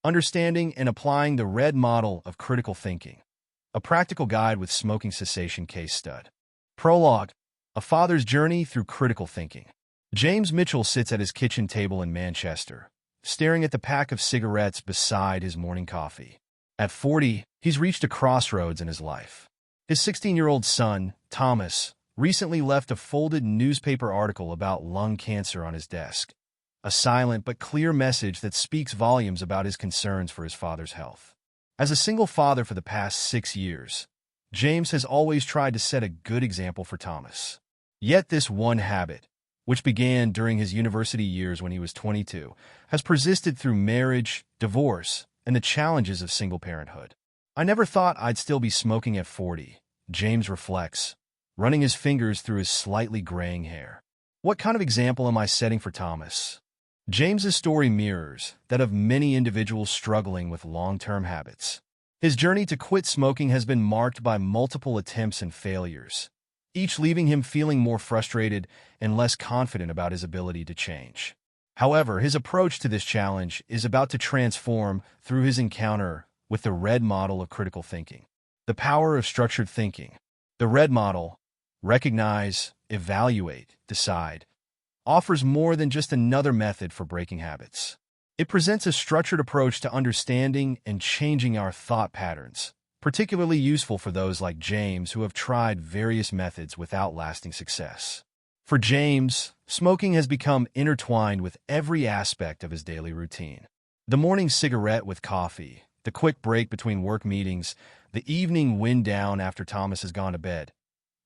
Understanding and Applying the Red Model of Critical Thinking, a practical guide with smoking cessation case stud. Prologue, a father's journey through critical thinking. James Mitchell sits at his kitchen table in Manchester, staring at the pack of cigarettes beside his morning coffee. At 40, he's reached a crossroads in his life. His 16-year-old son, Thomas, recently left a folded newspaper article about lung cancer on his desk, a silent but clear message that speaks volumes about his concerns for his father's health. As a single father for the past 6 years, James has always tried to set a good example for Thomas. Yet this one habit, which began during his university years when he was 22, has persisted through marriage, divorce, and the challenges of single parenthood. "I never thought I'd still be smoking at 40, James reflects, running his fingers through his slightly graying hair. What kind of example am I setting for Thomas? James's story mirrors that of many individuals struggling with long-term habits. His journey to quit smoking has been marked by multiple attempts and failures, each leaving him feeling more frustrated and less confident about his ability to change. However, his approach to this challenge is about to transform through his encounter with the Red Model of Critical Thinking. The power of structured thinking. The Red Model, recognize, evaluate, decide, offers more than just another method for breaking habits. It presents a structured approach to understanding and changing our thought patterns, particularly useful for those like James who have tried various methods without lasting success. For James, smoking has become intertwined with every aspect of his daily routine. The morning cigarette with coffee, the quick break between work meetings, the evening wind down after Thomas has gone to bed.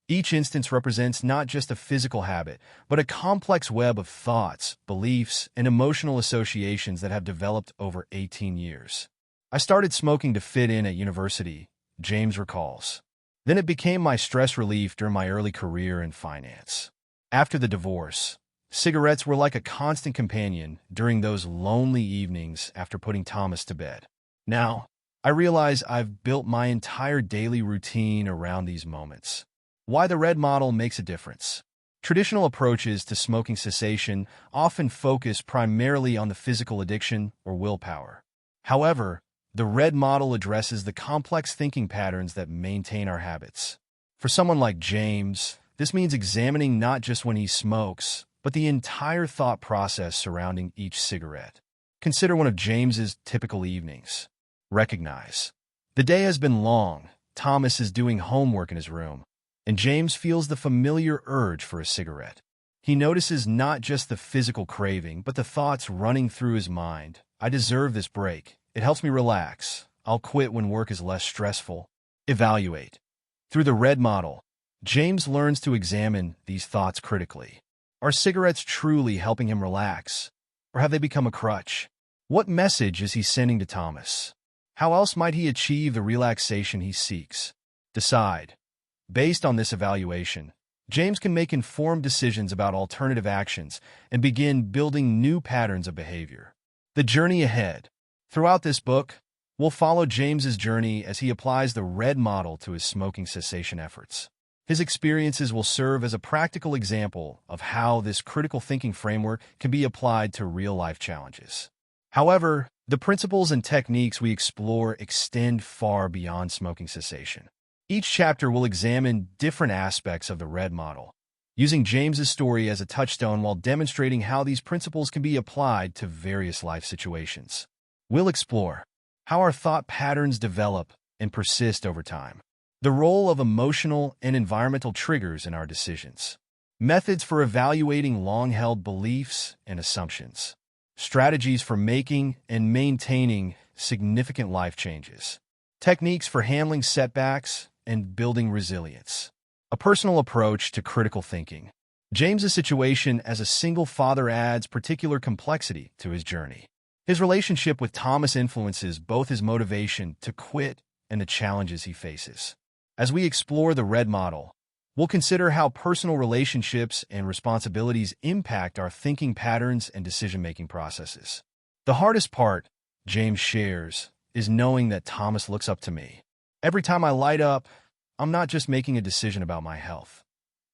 Each instance represents not just a physical habit, but a complex web of thoughts, beliefs, and emotional associations that have developed over 18 years. "I started smoking to fit in at university," James recalls. "Then it became my stress relief during my early career in finance. After the divorce, cigarettes were like a constant companion during those lonely evenings after putting Thomas to bed. Now, I realize I've built my entire daily routine around these moments." Why the Red Model makes a difference. Traditional approaches to smoking cessation often focus primarily on the physical addiction or willpower. However, the Red Model addresses the complex thinking patterns that maintain our habits. For someone like James, this means examining not just when he smokes, but the entire thought process surrounding each cigarette. Consider one of James's typical evenings. Recognize. The day has been long. Thomas is doing homework in his room, and James feels the familiar urge for a cigarette. He notices not just the physical craving, but the thoughts running through his mind. "I deserve this break. It helps me relax. I'll quit when work is less stressful." Evaluate. Through the Red Model, James learns to examine these thoughts critically. Are cigarettes truly helping him relax, or have they become a crutch? What message is he sending to Thomas? How else might he achieve the relaxation he seeks? Decide. Based on this evaluation, James can make informed decisions about alternative actions and begin building new patterns of behavior. The journey ahead. Throughout this book, we'll follow James's journey as he applies the Red Model to his smoking cessation efforts. His experiences will serve as a practical example of how this critical thinking framework can be applied to real-life challenges. However, the principles and techniques we explore extend far beyond smoking cessation. Each chapter will examine different aspects of the Red Model, using James's story as a touchstone while demonstrating how these principles can be applied to various life situations. We'll explore how our thought patterns develop and persist over time, the role of emotional and environmental triggers in our decisions, methods for evaluating long-held beliefs and assumptions, strategies for making and maintaining significant life changes, techniques for handling setbacks and building resilience. A personal approach to critical thinking. James's situation as a single father adds particular complexity to his journey. His relationship with Thomas influences both his motivation to quit and the challenges he faces. As we explore the Red Model, we'll consider how personal relationships and responsibilities impact our thinking patterns and decision-making processes. The hardest part, James shares, is knowing that Thomas looks up to me. Every time I light up, I'm not just making a decision about my health.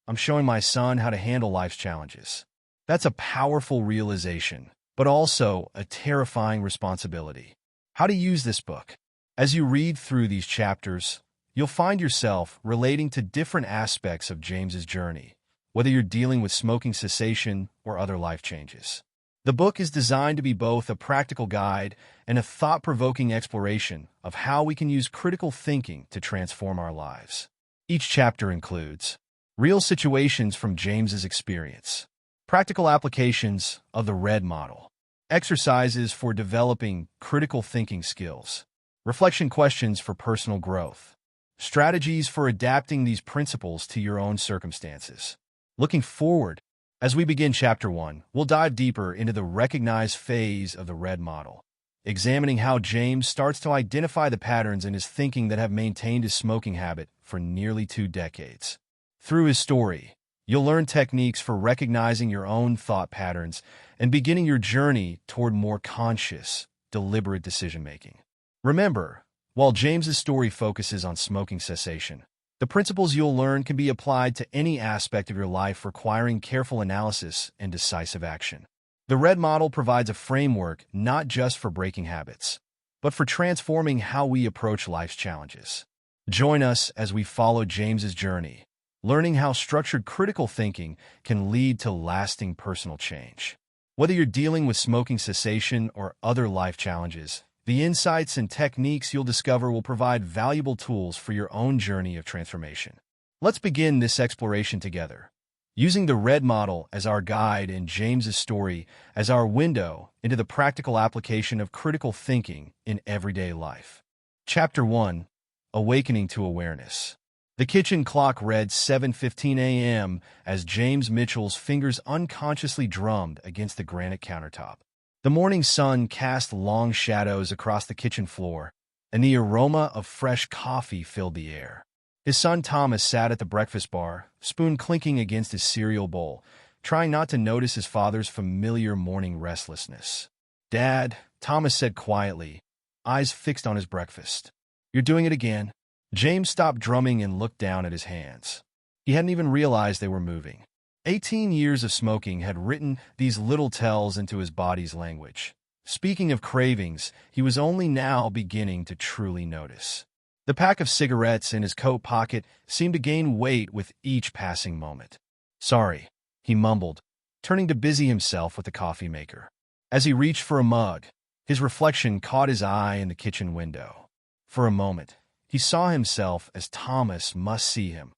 I'm showing my son how to handle life's challenges. That's a powerful realization, but also a terrifying responsibility. How to use this book. As you read through these chapters, you'll find yourself relating to different aspects of James's journey, whether you're dealing with smoking cessation or other life changes. The book is designed to be both a practical guide and a thought-provoking exploration of how we can use critical thinking to transform our lives. Each chapter includes real situations from James's experience, practical applications of the RED model, exercises for developing critical thinking skills, reflection questions for personal growth, strategies for adapting these principles to your own circumstances. Looking forward, as we begin Chapter 1, we'll dive deeper into the recognized phase of the RED model, examining how James starts to identify the patterns in his thinking that have maintained his smoking habit for nearly 2 decades. Through his story, you'll learn techniques for recognizing your own thought patterns and beginning your journey toward more conscious, deliberate decision-making. Remember, while James's story focuses on smoking cessation, the principles you'll learn can be applied to any aspect of your life requiring careful analysis and decisive action. The RED model provides a framework not just for breaking habits, but for transforming how we approach life's challenges. Join us as we follow James's journey, learning how structured critical thinking can lead to lasting personal change. Whether you're dealing with smoking cessation or other life challenges, the insights and techniques you'll discover will provide valuable tools for your own journey of transformation. Let's begin this exploration together, using the RED model as our guide and James's story as our window into the practical application of critical thinking in everyday life. Chapter 1. Awakening to Awareness. The kitchen clock read 7:15 a.m. as James Mitchell's fingers unconsciously drummed against the granite countertop. The morning sun cast long shadows across the kitchen floor, and the aroma of fresh coffee filled the air. His son Thomas sat at the breakfast bar, spoon clinking against his cereal bowl, trying not to notice his father's familiar morning restlessness. "Dad," Thomas said quietly, eyes fixed on his breakfast. "You're doing it again." James stopped drumming and looked down at his hands. He hadn't even realized they were moving. 18 years of smoking had written these little tells into his body's language. Speaking of cravings, he was only now beginning to truly notice. The pack of cigarettes in his coat pocket seemed to gain weight with each passing moment. "Sorry," he mumbled, turning to busy himself with the coffee maker. As he reached for a mug, his reflection caught his eye in the kitchen window. For a moment, he saw himself as Thomas must see him.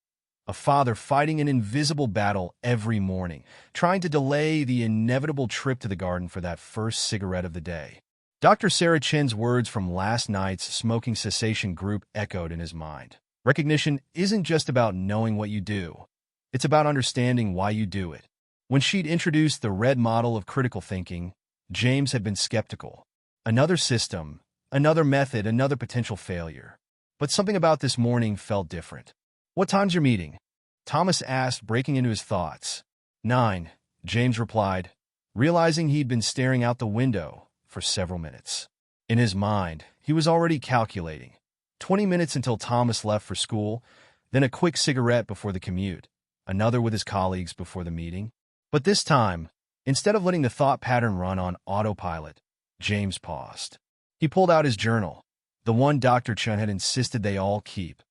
A father fighting an invisible battle every morning, trying to delay the inevitable trip to the garden for that first cigarette of the day. Dr. Sarah Chen's words from last night's smoking cessation group echoed in his mind. Recognition isn't just about knowing what you do. It's about understanding why you do it. When she'd introduced the RED model of critical thinking, James had been skeptical. Another system, another method, another potential failure. But something about this morning felt different. "What time's your meeting?" Thomas asked, breaking into his thoughts. 9, James replied, realizing he'd been staring out the window for several minutes. In his mind, he was already calculating. 20 minutes until Thomas left for school, then a quick cigarette before the commute, another with his colleagues before the meeting. But this time, instead of letting the thought pattern run on autopilot, James paused. He pulled out his journal, the one Dr. Chen had insisted they all keep,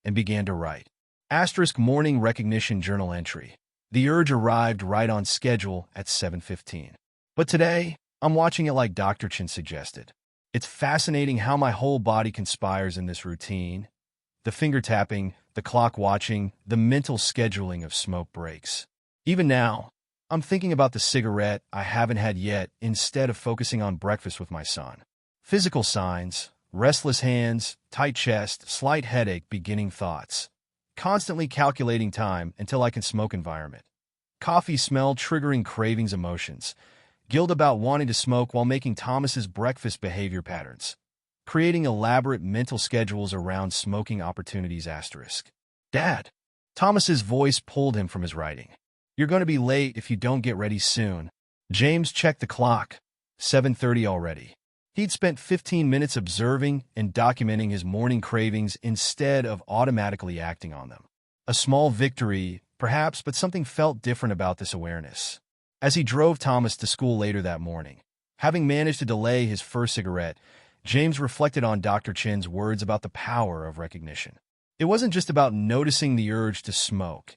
and began to write. Asterisk morning recognition journal entry. The urge arrived right on schedule at 7:15. But today, I'm watching it like Dr. Chen suggested. It's fascinating how my whole body conspires in this routine. The finger tapping, the clock watching, the mental scheduling of smoke breaks. Even now, I'm thinking about the cigarette I haven't had yet instead of focusing on breakfast with my son. Physical signs, restless hands, tight chest, slight headache, beginning thoughts. Constantly calculating time until I can smoke environment. Coffee smell triggering cravings emotions. Guilt about wanting to smoke while making Thomas's breakfast behavior patterns. Creating elaborate mental schedules around smoking opportunities asterisk. "Dad." Thomas's voice pulled him from his writing. "You're going to be late if you don't get ready soon." James checked the clock. 7:30 already. He'd spent 15 minutes observing and documenting his morning cravings instead of automatically acting on them. A small victory, perhaps, but something felt different about this awareness. As he drove Thomas to school later that morning, having managed to delay his first cigarette, James reflected on Dr. Chin's words about the power of recognition. It wasn't just about noticing the urge to smoke.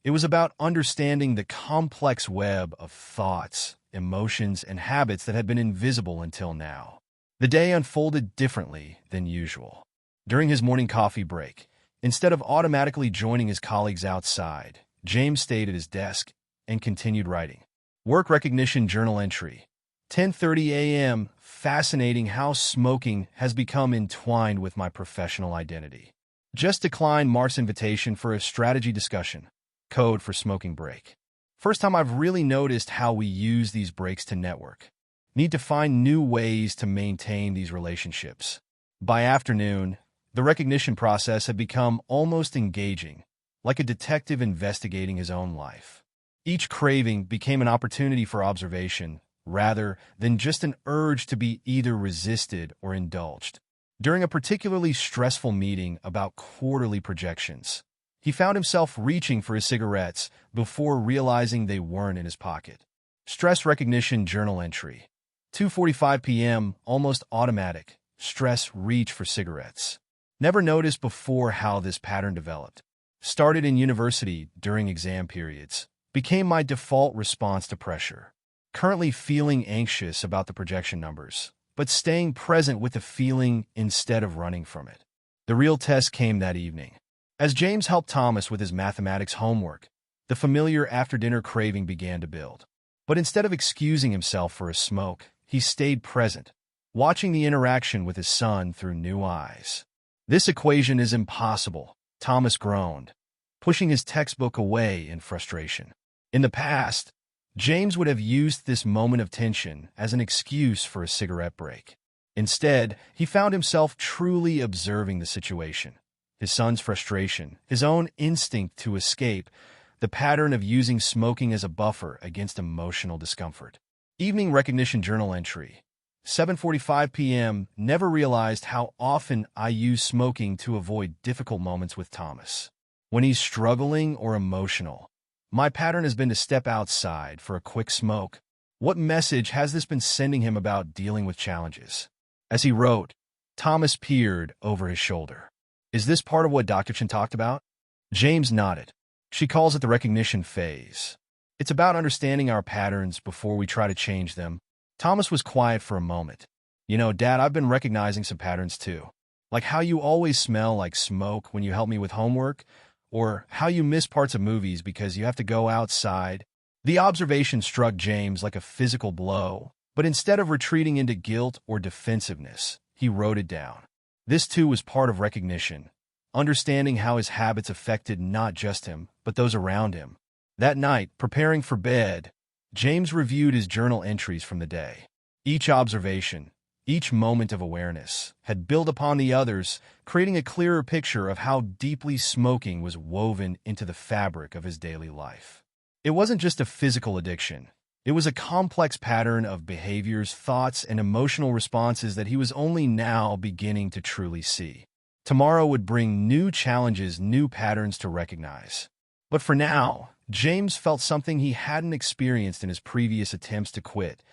It was about understanding the complex web of thoughts, emotions, and habits that had been invisible until now. The day unfolded differently than usual. During his morning coffee break, instead of automatically joining his colleagues outside, James stayed at his desk and continued writing. Work recognition journal entry. 10:30 a.m. Fascinating how smoking has become entwined with my professional identity. Just declined Mark's invitation for a strategy discussion. Code for smoking break. First time I've really noticed how we use these breaks to network. Need to find new ways to maintain these relationships. By afternoon, the recognition process had become almost engaging, like a detective investigating his own life. Each craving became an opportunity for observation, rather than just an urge to be either resisted or indulged. During a particularly stressful meeting about quarterly projections, he found himself reaching for his cigarettes before realizing they weren't in his pocket. Stress recognition journal entry. 2:45 p.m. Almost automatic. Stress reach for cigarettes. Never noticed before how this pattern developed. Started in university during exam periods. Became my default response to pressure. Currently feeling anxious about the projection numbers, but staying present with the feeling instead of running from it. The real test came that evening. As James helped Thomas with his mathematics homework, the familiar after-dinner craving began to build. But instead of excusing himself for a smoke, he stayed present, watching the interaction with his son through new eyes. This equation is impossible, Thomas groaned, pushing his textbook away in frustration. In the past, James would have used this moment of tension as an excuse for a cigarette break. Instead, he found himself truly observing the situation. His son's frustration, his own instinct to escape, the pattern of using smoking as a buffer against emotional discomfort. Evening recognition journal entry. 7:45 p.m. Never realized how often I use smoking to avoid difficult moments with Thomas. When he's struggling or emotional, my pattern has been to step outside for a quick smoke. What message has this been sending him about dealing with challenges? As he wrote, Thomas peered over his shoulder. Is this part of what Dr. Chin talked about? James nodded. She calls it the recognition phase. It's about understanding our patterns before we try to change them. Thomas was quiet for a moment. Dad, I've been recognizing some patterns too. Like how you always smell like smoke when you help me with homework, or how you miss parts of movies because you have to go outside. The observation struck James like a physical blow, but instead of retreating into guilt or defensiveness, he wrote it down. This too was part of recognition, understanding how his habits affected not just him, but those around him. That night, preparing for bed, James reviewed his journal entries from the day. Each observation, each moment of awareness, had built upon the others, creating a clearer picture of how deeply smoking was woven into the fabric of his daily life. It wasn't just a physical addiction. It was a complex pattern of behaviors, thoughts, and emotional responses that he was only now beginning to truly see. Tomorrow would bring new challenges, new patterns to recognize. But for now, James felt something he hadn't experienced in his previous attempts to quit: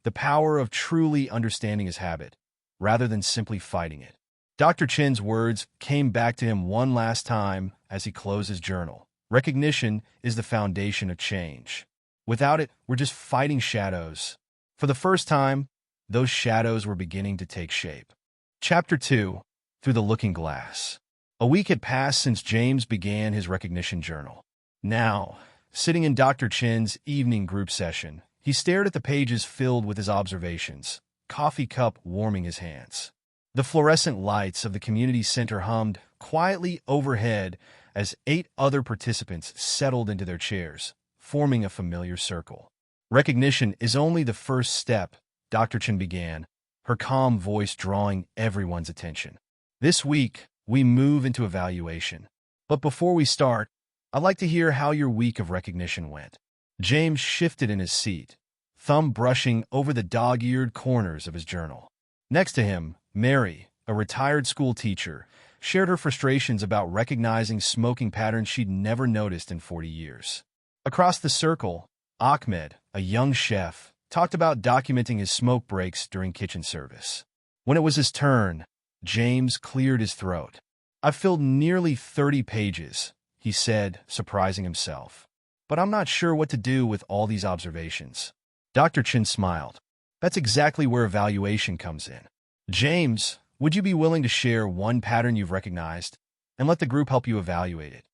the power of truly understanding his habit, rather than simply fighting it. Dr. Chin's words came back to him one last time as he closed his journal. Recognition is the foundation of change. Without it, we're just fighting shadows. For the first time, those shadows were beginning to take shape. Chapter 2. Through the Looking Glass. A week had passed since James began his recognition journal. Now, sitting in Dr. Chin's evening group session, he stared at the pages filled with his observations, coffee cup warming his hands. The fluorescent lights of the community center hummed quietly overhead as 8 other participants settled into their chairs, forming a familiar circle. Recognition is only the first step, Dr. Chin began, her calm voice drawing everyone's attention. This week, we move into evaluation. But before we start, I'd like to hear how your week of recognition went. James shifted in his seat, thumb brushing over the dog-eared corners of his journal. Next to him, Mary, a retired school teacher, shared her frustrations about recognizing smoking patterns she'd never noticed in 40 years. Across the circle, Ahmed, a young chef, talked about documenting his smoke breaks during kitchen service. When it was his turn, James cleared his throat. "I've filled nearly 30 pages," he said, surprising himself. "But I'm not sure what to do with all these observations." Dr. Chin smiled. "That's exactly where evaluation comes in. James, would you be willing to share one pattern you've recognized and let the group help you evaluate it?"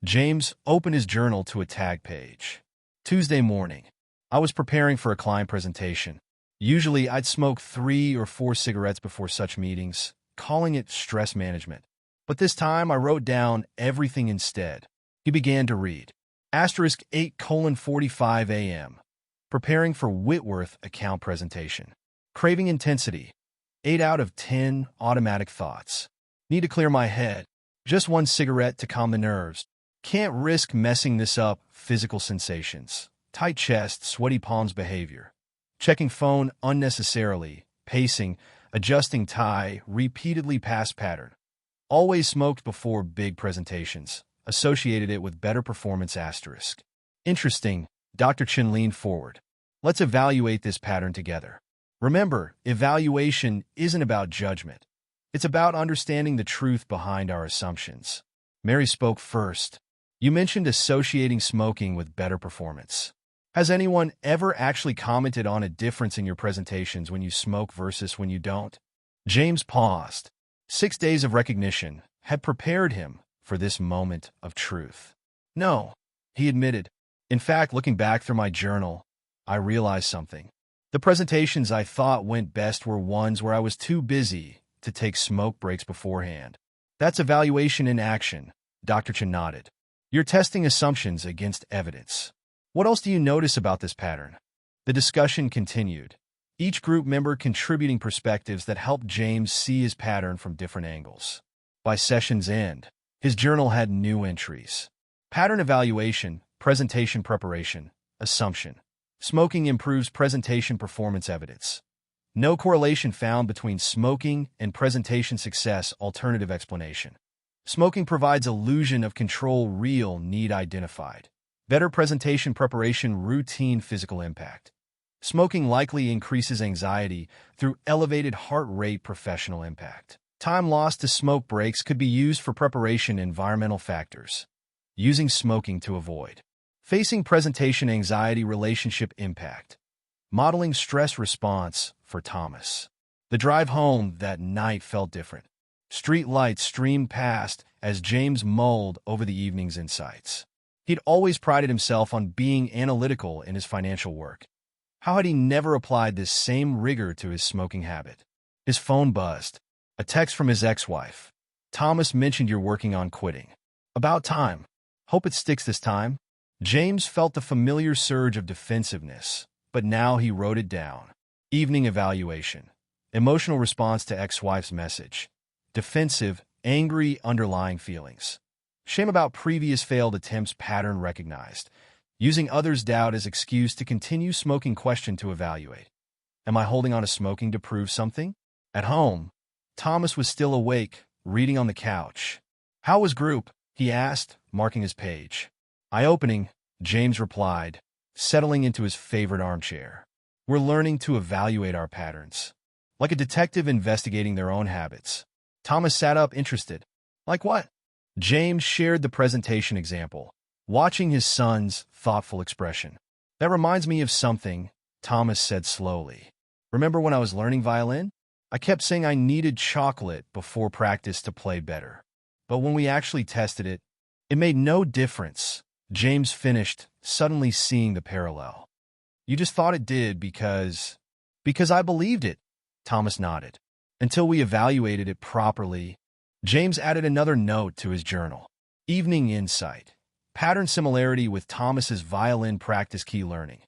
James opened his journal to a tag page. Tuesday morning. I was preparing for a client presentation. Usually, I'd smoke 3 or 4 cigarettes before such meetings, calling it stress management. But this time, I wrote down everything instead. He began to read. *8:45 a.m. Preparing for Whitworth account presentation. Craving intensity. 8 out of 10 automatic thoughts. Need to clear my head. Just 1 cigarette to calm the nerves. Can't risk messing this up. Physical sensations. Tight chest, sweaty palms behavior. Checking phone unnecessarily. Pacing, adjusting tie, repeatedly past pattern. Always smoked before big presentations. Associated it with better performance asterisk. Interesting. Dr. Chin leaned forward. Let's evaluate this pattern together. Remember, evaluation isn't about judgment. It's about understanding the truth behind our assumptions. Mary spoke first. You mentioned associating smoking with better performance. Has anyone ever actually commented on a difference in your presentations when you smoke versus when you don't? James paused. 6 days of recognition had prepared him for this moment of truth. No, he admitted. In fact, looking back through my journal, I realized something. The presentations I thought went best were ones where I was too busy to take smoke breaks beforehand. That's evaluation in action, Dr. Chin nodded. You're testing assumptions against evidence. What else do you notice about this pattern? The discussion continued, each group member contributing perspectives that helped James see his pattern from different angles. By session's end, his journal had new entries. Pattern evaluation, presentation preparation, assumption. Smoking improves presentation performance evidence. No correlation found between smoking and presentation success. Alternative explanation. Smoking provides illusion of control. Real need identified. Better presentation preparation. Routine physical impact. Smoking likely increases anxiety through elevated heart rate. Professional impact. Time lost to smoke breaks could be used for preparation. Environmental factors. Using smoking to avoid. Facing presentation anxiety. Relationship impact. Modeling stress response for Thomas. The drive home that night felt different. Street lights streamed past as James mulled over the evening's insights. He'd always prided himself on being analytical in his financial work. How had he never applied this same rigor to his smoking habit? His phone buzzed. A text from his ex-wife. Thomas mentioned you're working on quitting. About time. Hope it sticks this time. James felt the familiar surge of defensiveness, but now he wrote it down. Evening evaluation. Emotional response to ex-wife's message. Defensive, angry underlying feelings. Shame about previous failed attempts. Pattern recognized. Using others' doubt as excuse to continue smoking. Question to evaluate. Am I holding on to smoking to prove something? At home, Thomas was still awake, reading on the couch. How was group? He asked, marking his page. Eye-opening, James replied, settling into his favorite armchair. We're learning to evaluate our patterns. Like a detective investigating their own habits. Thomas sat up, interested. Like what? James shared the presentation example, watching his son's thoughtful expression. That reminds me of something, Thomas said slowly. Remember when I was learning violin? I kept saying I needed chocolate before practice to play better. But when we actually tested it, it made no difference. James finished, suddenly seeing the parallel. You just thought it did because I believed it, Thomas nodded. Until we evaluated it properly. James added another note to his journal. Evening insight. Pattern similarity with Thomas's violin practice. Key learning.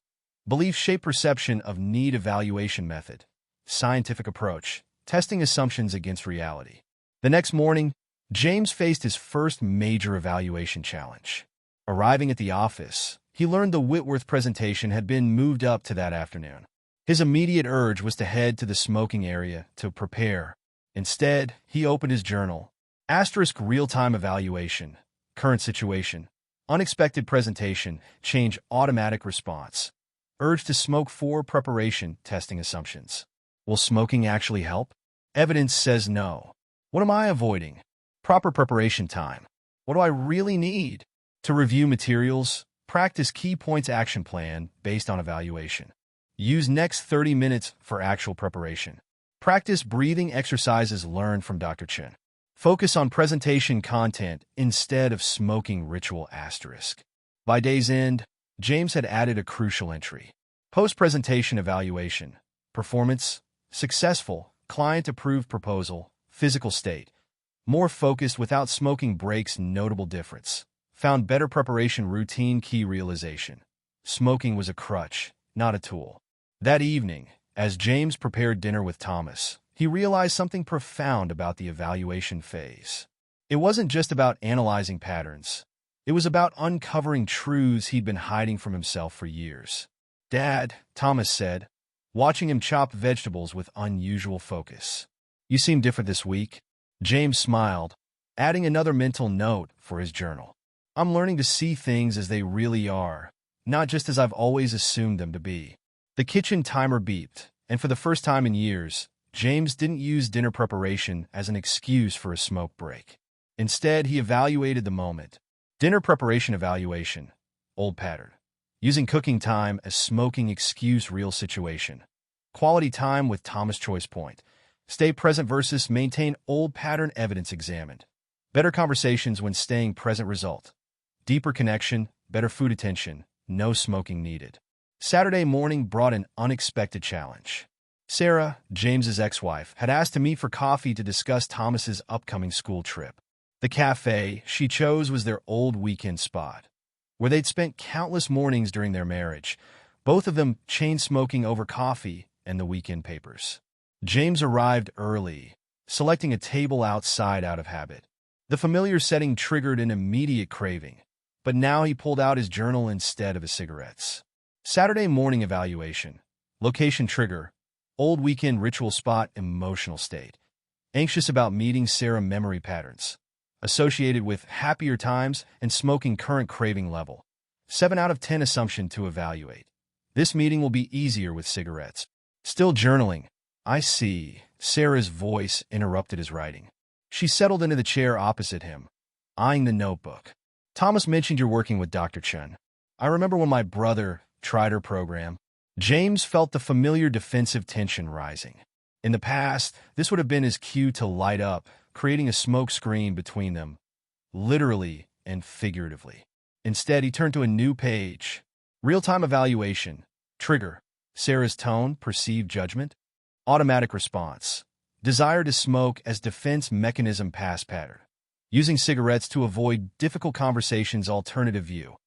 Belief shape perception of need evaluation method. Scientific approach. Testing assumptions against reality. The next morning, James faced his first major evaluation challenge. Arriving at the office, he learned the Whitworth presentation had been moved up to that afternoon. His immediate urge was to head to the smoking area to prepare. Instead, he opened his journal. Asterisk real-time evaluation. Current situation. Unexpected presentation. Change automatic response. Urge to smoke for preparation. Testing assumptions. Will smoking actually help? Evidence says no. What am I avoiding? Proper preparation time. What do I really need? To review materials, practice key points action plan based on evaluation. Use next 30 minutes for actual preparation. Practice breathing exercises learned from Dr. Chen. Focus on presentation content instead of smoking ritual asterisk. By day's end, James had added a crucial entry. Post-presentation evaluation. Performance. Successful. Client-approved proposal. Physical state. More focused without smoking breaks. Notable difference. Found better preparation routine. Key realization. Smoking was a crutch, not a tool. That evening, as James prepared dinner with Thomas, he realized something profound about the evaluation phase. It wasn't just about analyzing patterns. It was about uncovering truths he'd been hiding from himself for years. "Dad," Thomas said, watching him chop vegetables with unusual focus. "You seem different this week." James smiled, adding another mental note for his journal. "I'm learning to see things as they really are, not just as I've always assumed them to be." The kitchen timer beeped, and for the first time in years, James didn't use dinner preparation as an excuse for a smoke break. Instead, he evaluated the moment. Dinner preparation evaluation. Old pattern. Using cooking time as smoking excuse. Real situation. Quality time with Thomas choice point. Stay present versus maintain old pattern. Evidence examined. Better conversations when staying present. Result. Deeper connection, better food attention, no smoking needed. Saturday morning brought an unexpected challenge. Sarah, James's ex-wife, had asked to meet for coffee to discuss Thomas's upcoming school trip. The cafe she chose was their old weekend spot, where they'd spent countless mornings during their marriage, both of them chain-smoking over coffee and the weekend papers. James arrived early, selecting a table outside out of habit. The familiar setting triggered an immediate craving, but now he pulled out his journal instead of his cigarettes. Saturday morning evaluation. Location trigger. Old weekend ritual spot. Emotional state. Anxious about meeting Sarah. Memory patterns associated with happier times and smoking. Current craving level. 7 out of 10 assumption to evaluate. This meeting will be easier with cigarettes. Still journaling. "I see." Sarah's voice interrupted his writing. She settled into the chair opposite him, eyeing the notebook. "Thomas mentioned you're working with Dr. Chen. I remember when my brother tried her program." James felt the familiar defensive tension rising. In the past, this would have been his cue to light up, creating a smoke screen between them, literally and figuratively. Instead, he turned to a new page. Real-time evaluation. Trigger. Sarah's tone, perceived judgment. Automatic response. Desire to smoke as defense mechanism. Past pattern. Using cigarettes to avoid difficult conversations. Alternative view.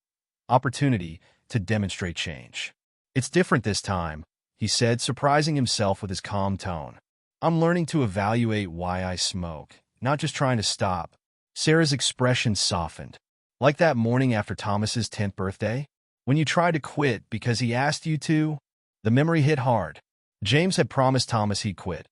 Opportunity to demonstrate change. "It's different this time," he said, surprising himself with his calm tone. "I'm learning to evaluate why I smoke, not just trying to stop." Sarah's expression softened. "Like that morning after Thomas's 10th birthday? When you tried to quit because he asked you to?" The memory hit hard. James had promised Thomas he'd quit,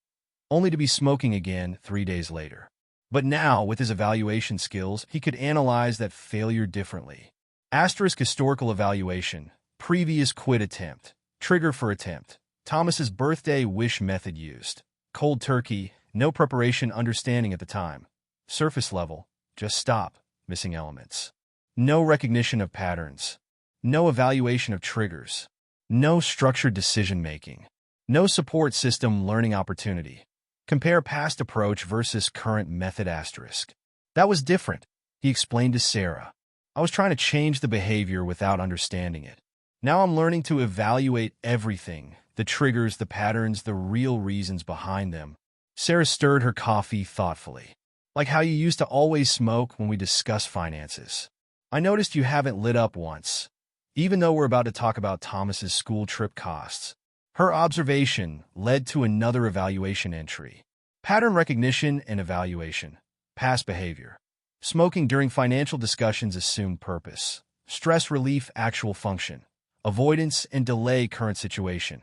only to be smoking again 3 days later. But now, with his evaluation skills, he could analyze that failure differently. Asterisk historical evaluation. Previous quit attempt. Trigger for attempt. Thomas's birthday wish method used. Cold turkey. No preparation understanding at the time. Surface level. Just stop. Missing elements. No recognition of patterns. No evaluation of triggers. No structured decision-making. No support system. Learning opportunity. Compare past approach versus current method. Asterisk. "That was different," he explained to Sarah. "I was trying to change the behavior without understanding it. Now I'm learning to evaluate everything, the triggers, the patterns, the real reasons behind them." Sarah stirred her coffee thoughtfully. "Like how you used to always smoke when we discuss finances. I noticed you haven't lit up once, even though we're about to talk about Thomas's school trip costs." Her observation led to another evaluation entry. Pattern recognition and evaluation. Past behavior. Smoking during financial discussions. Assumed purpose. Stress relief. Actual function. Avoidance and delay. Current situation.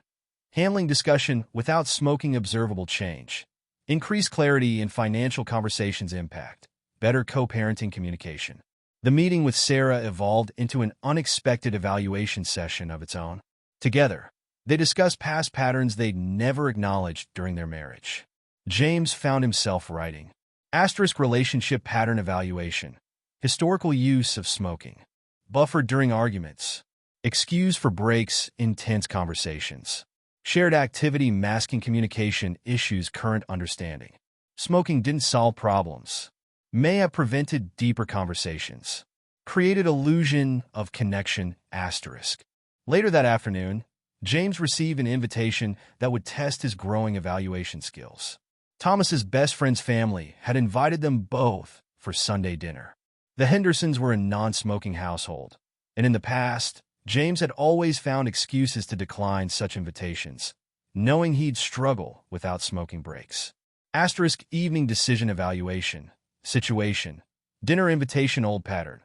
Handling discussion without smoking. Observable change. Increased clarity in financial conversations. Impact. Better co-parenting communication. The meeting with Sarah evolved into an unexpected evaluation session of its own. Together, they discussed past patterns they'd never acknowledged during their marriage. James found himself writing. Asterisk relationship pattern evaluation. Historical use of smoking. Buffered during arguments. Excuse for breaks in tense conversations. Shared activity masking communication issues current understanding. Smoking didn't solve problems. May have prevented deeper conversations. Created illusion of connection asterisk. Later that afternoon, James received an invitation that would test his growing evaluation skills. Thomas's best friend's family had invited them both for Sunday dinner. The Hendersons were a non-smoking household, and in the past, James had always found excuses to decline such invitations, knowing he'd struggle without smoking breaks. Asterisk evening decision evaluation. Situation. Dinner invitation old pattern.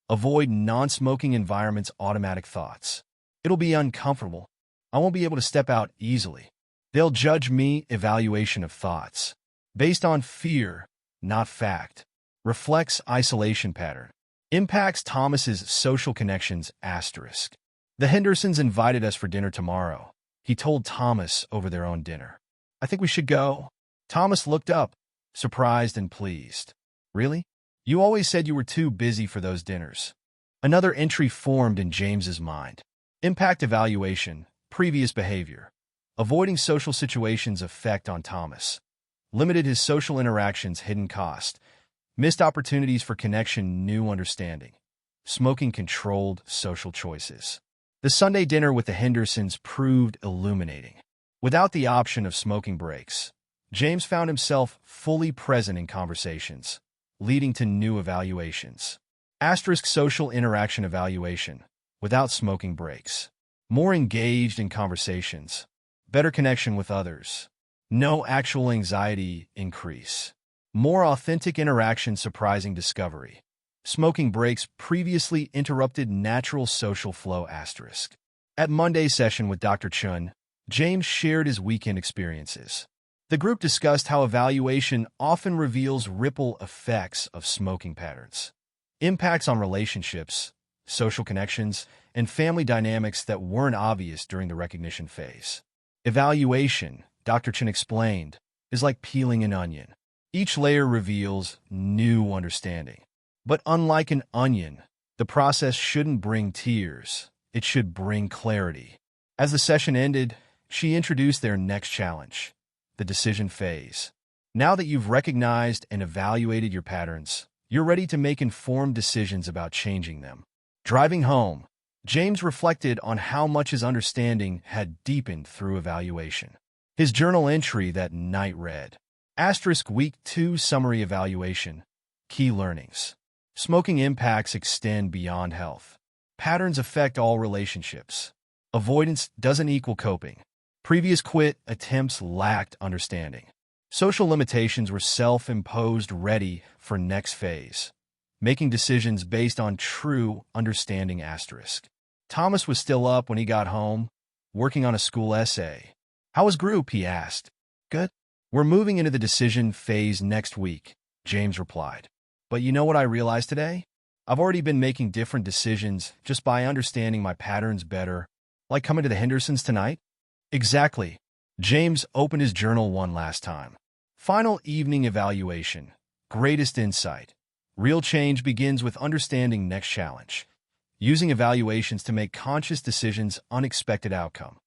Avoid non-smoking environments automatic thoughts. It'll be uncomfortable. I won't be able to step out easily. They'll judge me evaluation of thoughts. Based on fear, not fact. Reflects isolation pattern. Impacts Thomas's social connections asterisk. The Hendersons invited us for dinner tomorrow. He told Thomas over their own dinner. I think we should go. Thomas looked up, surprised and pleased. Really? You always said you were too busy for those dinners. Another entry formed in James's mind. Impact evaluation, previous behavior. Avoiding social situations effect on Thomas. Limited his social interactions hidden cost. Missed opportunities for connection new understanding. Smoking controlled social choices. The Sunday dinner with the Hendersons proved illuminating. Without the option of smoking breaks, James found himself fully present in conversations, leading to new evaluations. Asterisk social interaction evaluation. Without smoking breaks. More engaged in conversations. Better connection with others. No actual anxiety increase. More authentic interaction surprising discovery. Smoking breaks previously interrupted natural social flow asterisk. At Monday's session with Dr. Chun, James shared his weekend experiences. The group discussed how evaluation often reveals ripple effects of smoking patterns. Impacts on relationships, social connections, and family dynamics that weren't obvious during the recognition phase. Evaluation, Dr. Chun explained, is like peeling an onion. Each layer reveals new understanding. But unlike an onion, the process shouldn't bring tears. It should bring clarity. As the session ended, she introduced their next challenge, the decision phase. Now that you've recognized and evaluated your patterns, you're ready to make informed decisions about changing them. Driving home, James reflected on how much his understanding had deepened through evaluation. His journal entry that night read, Asterisk Week 2 Summary Evaluation. Key Learnings. Smoking impacts extend beyond health. Patterns affect all relationships. Avoidance doesn't equal coping. Previous quit attempts lacked understanding. Social limitations were self-imposed ready for next phase. Making decisions based on true understanding asterisk. Thomas was still up when he got home, working on a school essay. How was group? He asked. Good. We're moving into the decision phase next week, James replied. But you know what I realized today? I've already been making different decisions just by understanding my patterns better, like coming to the Hendersons tonight. Exactly. James opened his journal one last time. Final evening evaluation. Greatest insight. Real change begins with understanding next challenge. Using evaluations to make conscious decisions, unexpected outcome.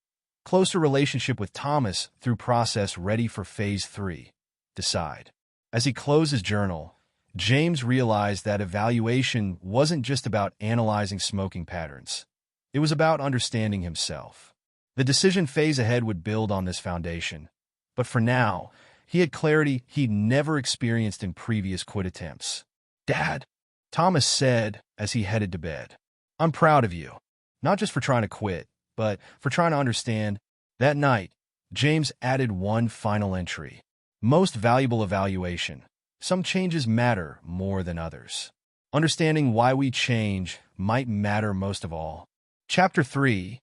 Closer relationship with Thomas through process ready for phase 3. Decide. As he closed his journal, James realized that evaluation wasn't just about analyzing smoking patterns. It was about understanding himself. The decision phase ahead would build on this foundation. But for now, he had clarity he'd never experienced in previous quit attempts. Dad, Thomas said as he headed to bed, I'm proud of you, not just for trying to quit, but for trying to understand. That night, James added one final entry. Most valuable evaluation. Some changes matter more than others. Understanding why we change might matter most of all. Chapter 3.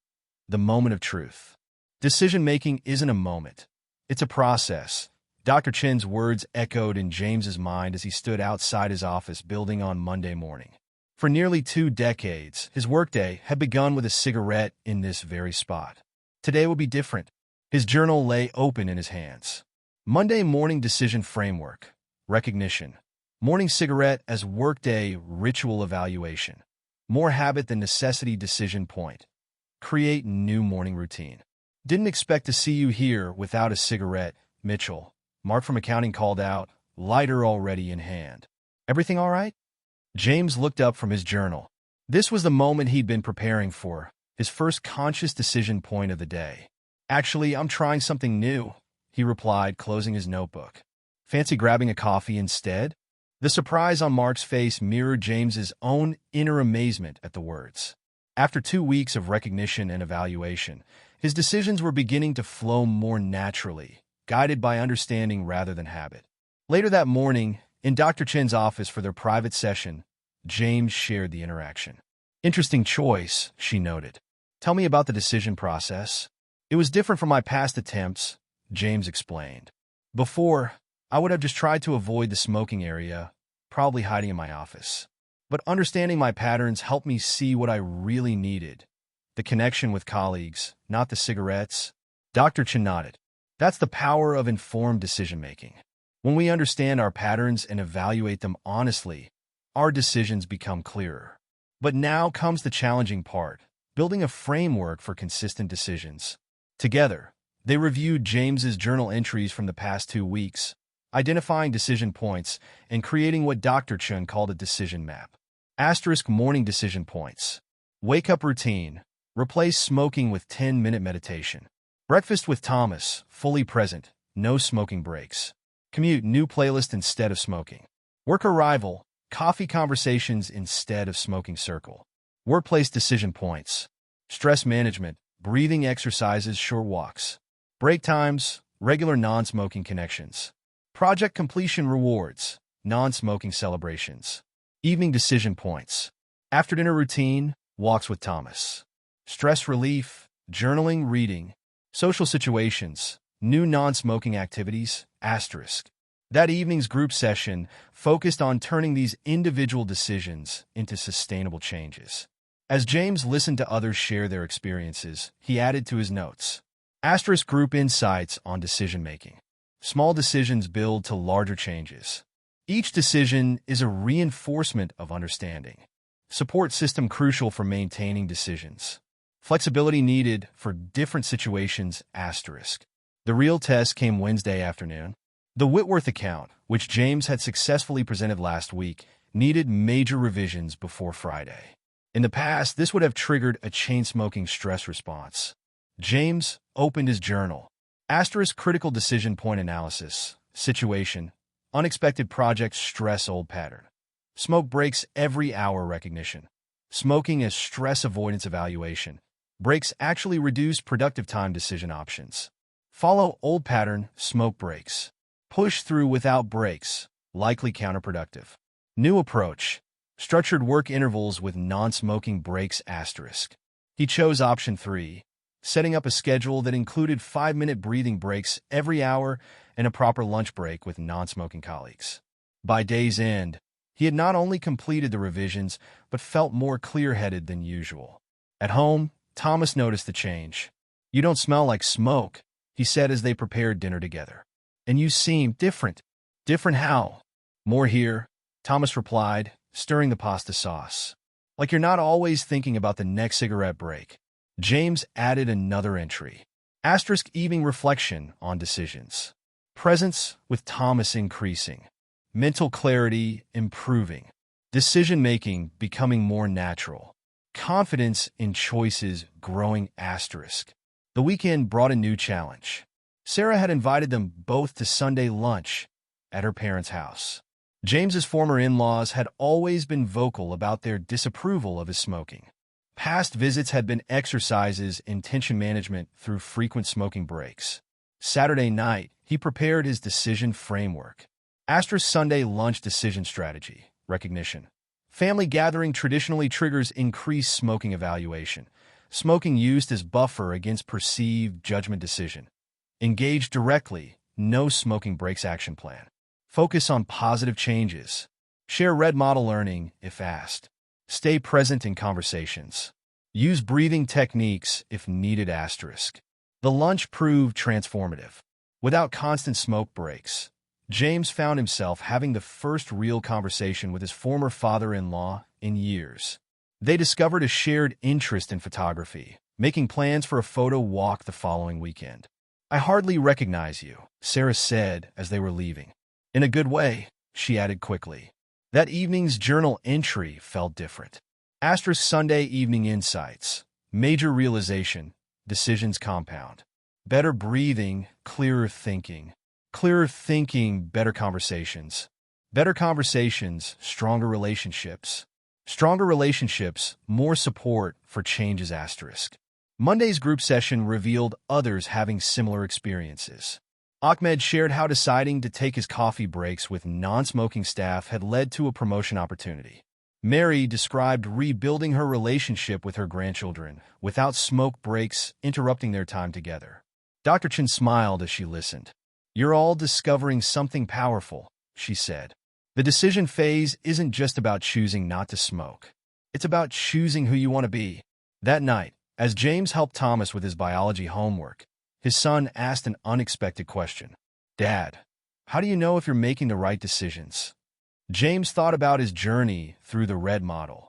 The Moment of Truth. Decision-making isn't a moment. It's a process. Dr. Chen's words echoed in James's mind as he stood outside his office building on Monday morning. For nearly 2 decades, his workday had begun with a cigarette in this very spot. Today would be different. His journal lay open in his hands. Monday morning decision framework. Recognition. Morning cigarette as workday ritual evaluation. More habit than necessity decision point. Create new morning routine. Didn't expect to see you here without a cigarette, Mitchell. Mark from accounting called out, lighter already in hand. Everything all right? James looked up from his journal. This was the moment he'd been preparing for, his first conscious decision point of the day. Actually, I'm trying something new, he replied, closing his notebook. Fancy grabbing a coffee instead? The surprise on Mark's face mirrored James's own inner amazement at the words. After 2 weeks of recognition and evaluation, his decisions were beginning to flow more naturally, guided by understanding rather than habit. Later that morning, in Dr. Chen's office for their private session, James shared the interaction. Interesting choice, she noted. Tell me about the decision process. It was different from my past attempts, James explained. Before, I would have just tried to avoid the smoking area, probably hiding in my office. But understanding my patterns helped me see what I really needed. The connection with colleagues, not the cigarettes. Dr. Chen nodded. That's the power of informed decision-making. When we understand our patterns and evaluate them honestly, our decisions become clearer. But now comes the challenging part, building a framework for consistent decisions. Together, they reviewed James's journal entries from the past 2 weeks, identifying decision points and creating what Dr. Chen called a decision map. Asterisk morning decision points. Wake-up routine. Replace smoking with 10-minute meditation. Breakfast with Thomas, fully present, no smoking breaks. Commute, new playlist instead of smoking. Work arrival, coffee conversations instead of smoking circle. Workplace decision points. Stress management, breathing exercises, short walks. Break times, regular non-smoking connections. Project completion rewards, non-smoking celebrations. Evening decision points. After dinner routine, walks with Thomas. Stress relief, journaling, reading. Social situations, new non-smoking activities, asterisk. That evening's group session focused on turning these individual decisions into sustainable changes. As James listened to others share their experiences, he added to his notes. Asterisk group insights on decision-making. Small decisions build to larger changes. Each decision is a reinforcement of understanding. Support system crucial for maintaining decisions. Flexibility needed for different situations, asterisk. The real test came Wednesday afternoon. The Whitworth account, which James had successfully presented last week, needed major revisions before Friday. In the past, this would have triggered a chain-smoking stress response. James opened his journal. Asterisk critical decision point analysis. Situation. Unexpected project stress old pattern. Smoke breaks every hour recognition. Smoking as stress avoidance evaluation. Breaks actually reduce productive time decision options. Follow old pattern, smoke breaks. Push through without breaks, likely counterproductive. New approach. Structured work intervals with non-smoking breaks asterisk. He chose option 3, setting up a schedule that included 5-minute breathing breaks every hour and a proper lunch break with non-smoking colleagues. By day's end, he had not only completed the revisions, but felt more clear-headed than usual. At home, Thomas noticed the change. You don't smell like smoke, he said as they prepared dinner together. And you seem different. Different how? More here, Thomas replied, stirring the pasta sauce. Like you're not always thinking about the next cigarette break. James added another entry. Asterisk evening reflection on decisions. Presence with Thomas increasing. Mental clarity improving. Decision-making becoming more natural. Confidence in choices growing asterisk. The weekend brought a new challenge. Sarah had invited them both to Sunday lunch at her parents' house. James's former in-laws had always been vocal about their disapproval of his smoking. Past visits had been exercises in tension management through frequent smoking breaks. Saturday night, he prepared his decision framework. Asterisk Sunday lunch decision strategy. Recognition. Family gathering traditionally triggers increased smoking evaluation. Smoking used as buffer against perceived judgment decision. Engage directly. No smoking breaks action plan. Focus on positive changes. Share red model learning if asked. Stay present in conversations. Use breathing techniques if needed asterisk. The lunch proved transformative. Without constant smoke breaks, James found himself having the first real conversation with his former father-in-law in years. They discovered a shared interest in photography, making plans for a photo walk the following weekend. "I hardly recognize you," Sarah said as they were leaving. "In a good way," she added quickly. That evening's journal entry felt different. Asterisk Sunday evening insights. Major realization. Decisions compound. Better breathing, clearer thinking. Clearer thinking, better conversations. Better conversations, stronger relationships. Stronger relationships, more support for changes asterisk. Monday's group session revealed others having similar experiences. Ahmed shared how deciding to take his coffee breaks with non-smoking staff had led to a promotion opportunity. Mary described rebuilding her relationship with her grandchildren without smoke breaks interrupting their time together. Dr. Chen smiled as she listened. "You're all discovering something powerful," she said. "The decision phase isn't just about choosing not to smoke. It's about choosing who you want to be." That night, as James helped Thomas with his biology homework, his son asked an unexpected question. "Dad, how do you know if you're making the right decisions?" James thought about his journey through the RED model,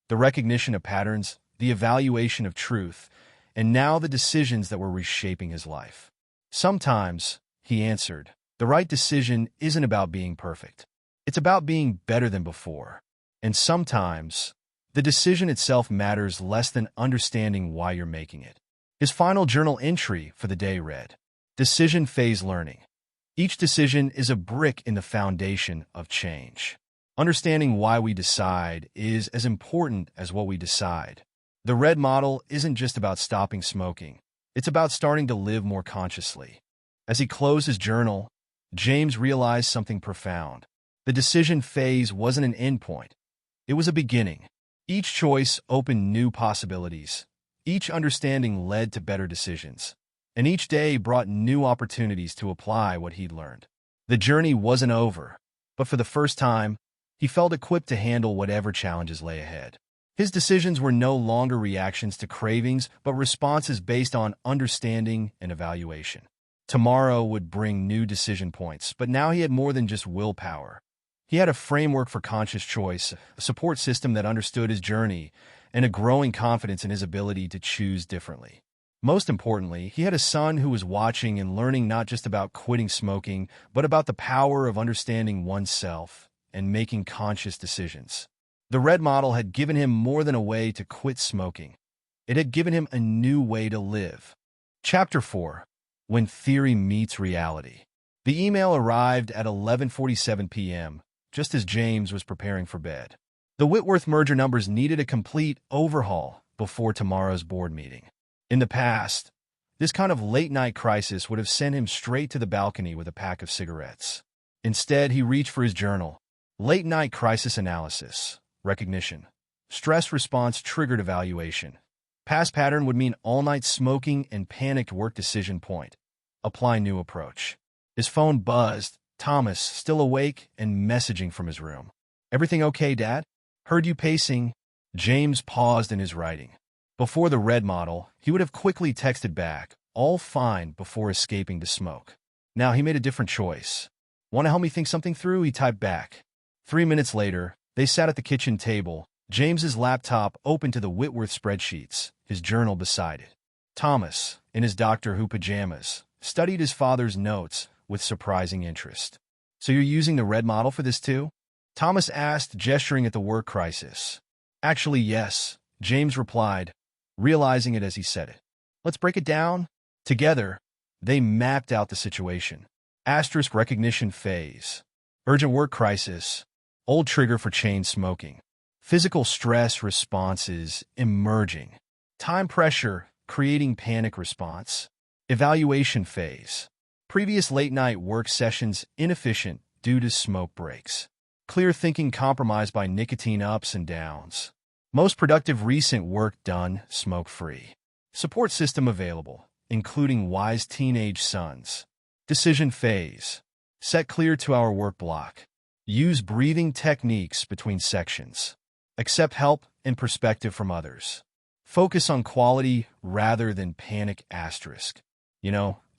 the recognition of patterns, the evaluation of truth, and now the decisions that were reshaping his life. "Sometimes," he answered, "the right decision isn't about being perfect. It's about being better than before. And sometimes, the decision itself matters less than understanding why you're making it." His final journal entry for the day read, "Decision phase learning. Each decision is a brick in the foundation of change. Understanding why we decide is as important as what we decide. The RED model isn't just about stopping smoking. It's about starting to live more consciously." As he closed his journal, James realized something profound. The decision phase wasn't an endpoint. It was a beginning. Each choice opened new possibilities. Each understanding led to better decisions. And each day brought new opportunities to apply what he'd learned. The journey wasn't over, but for the first time, he felt equipped to handle whatever challenges lay ahead. His decisions were no longer reactions to cravings, but responses based on understanding and evaluation. Tomorrow would bring new decision points, but now he had more than just willpower. He had a framework for conscious choice, a support system that understood his journey, and a growing confidence in his ability to choose differently. Most importantly, he had a son who was watching and learning not just about quitting smoking, but about the power of understanding oneself and making conscious decisions. The RED model had given him more than a way to quit smoking. It had given him a new way to live. Chapter 4. When Theory Meets Reality. The email arrived at 11:47 p.m., just as James was preparing for bed. The Whitworth merger numbers needed a complete overhaul before tomorrow's board meeting. In the past, this kind of late-night crisis would have sent him straight to the balcony with a pack of cigarettes. Instead, he reached for his journal. Late-night crisis analysis, recognition, stress response triggered evaluation. Past pattern would mean all-night smoking and panicked work decision point. Apply new approach. His phone buzzed, Thomas, still awake and messaging from his room. "Everything okay, Dad? Heard you pacing." James paused in his writing. Before the RED model, he would have quickly texted back, "All fine," before escaping to smoke. Now he made a different choice. "Want to help me think something through?" he typed back. 3 minutes later, they sat at the kitchen table, James's laptop open to the Whitworth spreadsheets, his journal beside it. Thomas, in his Doctor Who pajamas, studied his father's notes with surprising interest. "So you're using the RED model for this too?" Thomas asked, gesturing at the work crisis. "Actually, yes," James replied, realizing it as he said it. "Let's break it down." Together, they mapped out the situation. Asterisk recognition phase. Urgent work crisis. Old trigger for chain smoking. Physical stress responses emerging. Time pressure creating panic response. Evaluation phase. Previous late-night work sessions inefficient due to smoke breaks. Clear thinking compromised by nicotine ups and downs. Most productive recent work done smoke-free. Support system available, including wise teenage sons. Decision phase. Set clear 2-hour work block. Use breathing techniques between sections. Accept help and perspective from others. Focus on quality rather than panic asterisk.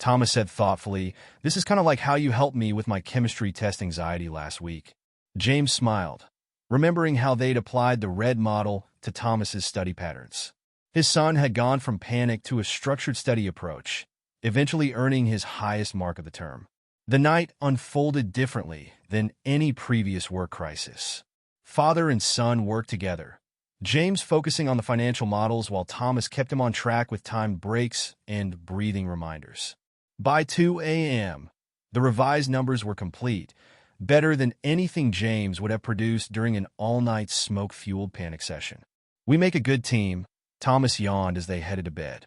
Thomas said thoughtfully. This is kind of like how you helped me with my chemistry test anxiety last week. James smiled, remembering how they'd applied the red model to Thomas's study patterns. His son had gone from panic to a structured study approach, eventually earning his highest mark of the term. The night unfolded differently than any previous work crisis. Father and son worked together, James focusing on the financial models while Thomas kept him on track with timed breaks and breathing reminders. By 2 a.m., the revised numbers were complete, better than anything James would have produced during an all-night smoke-fueled panic session. "We make a good team," Thomas yawned as they headed to bed.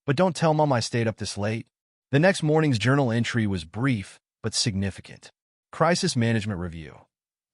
"But don't tell Mom I stayed up this late." The next morning's journal entry was brief but significant. Crisis management review.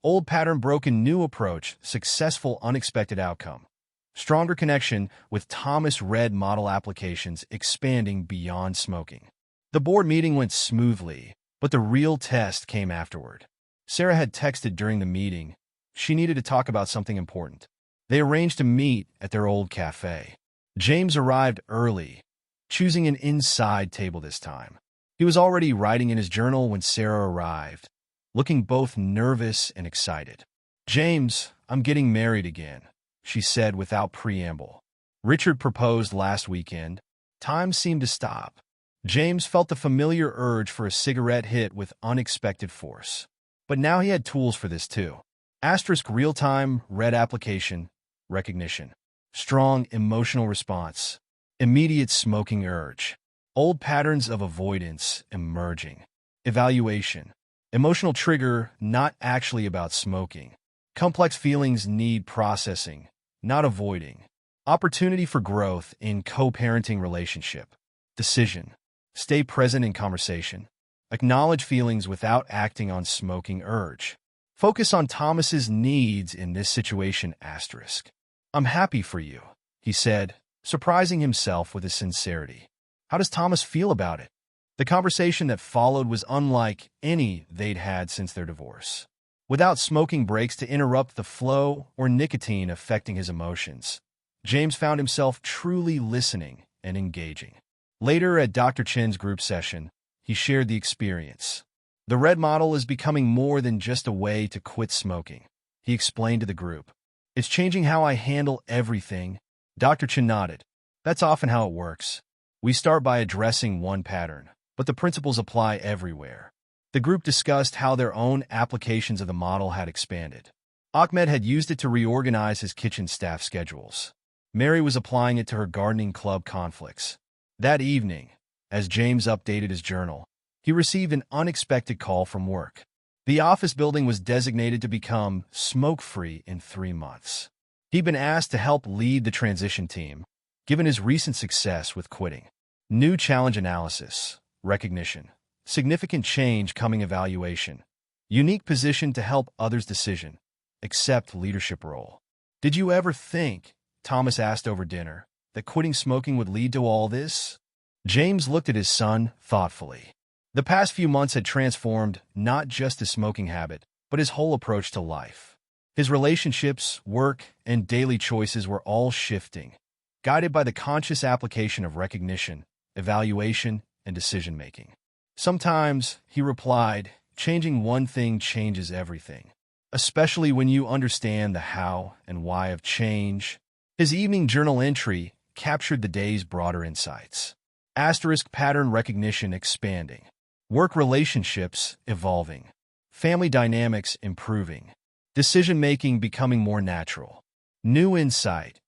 Old pattern broken, new approach, successful unexpected outcome. Stronger connection with Thomas Red model applications expanding beyond smoking. The board meeting went smoothly, but the real test came afterward. Sarah had texted during the meeting. She needed to talk about something important. They arranged to meet at their old cafe. James arrived early, choosing an inside table this time. He was already writing in his journal when Sarah arrived, looking both nervous and excited. "James, I'm getting married again," she said without preamble. "Richard proposed last weekend." Time seemed to stop. James felt the familiar urge for a cigarette hit with unexpected force. But now he had tools for this too. Asterisk real-time red application, recognition. Strong emotional response. Immediate smoking urge. Old patterns of avoidance emerging. Evaluation. Emotional trigger, not actually about smoking. Complex feelings need processing, not avoiding. Opportunity for growth in co-parenting relationship. Decision. Stay present in conversation. Acknowledge feelings without acting on smoking urge. Focus on Thomas's needs in this situation, asterisk. "I'm happy for you," he said, surprising himself with his sincerity. How does Thomas feel about it? The conversation that followed was unlike any they'd had since their divorce. Without smoking breaks to interrupt the flow or nicotine affecting his emotions, James found himself truly listening and engaging. Later at Dr. Chen's group session, he shared the experience. "The red model is becoming more than just a way to quit smoking," he explained to the group. "It's changing how I handle everything." Dr. Chen nodded. "That's often how it works. We start by addressing one pattern, but the principles apply everywhere." The group discussed how their own applications of the model had expanded. Ahmed had used it to reorganize his kitchen staff schedules. Mary was applying it to her gardening club conflicts. That evening, as James updated his journal, he received an unexpected call from work. The office building was designated to become smoke-free in 3 months. He'd been asked to help lead the transition team, given his recent success with quitting. New challenge analysis, recognition, significant change coming evaluation, unique position to help others decision, accept leadership role. "Did you ever think," Thomas asked over dinner, "that quitting smoking would lead to all this?" James looked at his son thoughtfully. The past few months had transformed not just his smoking habit, but his whole approach to life. His relationships, work, and daily choices were all shifting, guided by the conscious application of recognition, evaluation, and decision-making. "Sometimes," he replied, "changing one thing changes everything, especially when you understand the how and why of change." His evening journal entry captured the day's broader insights. Asterisk pattern recognition expanding. Work relationships evolving. Family dynamics improving. Decision-making becoming more natural. New insight.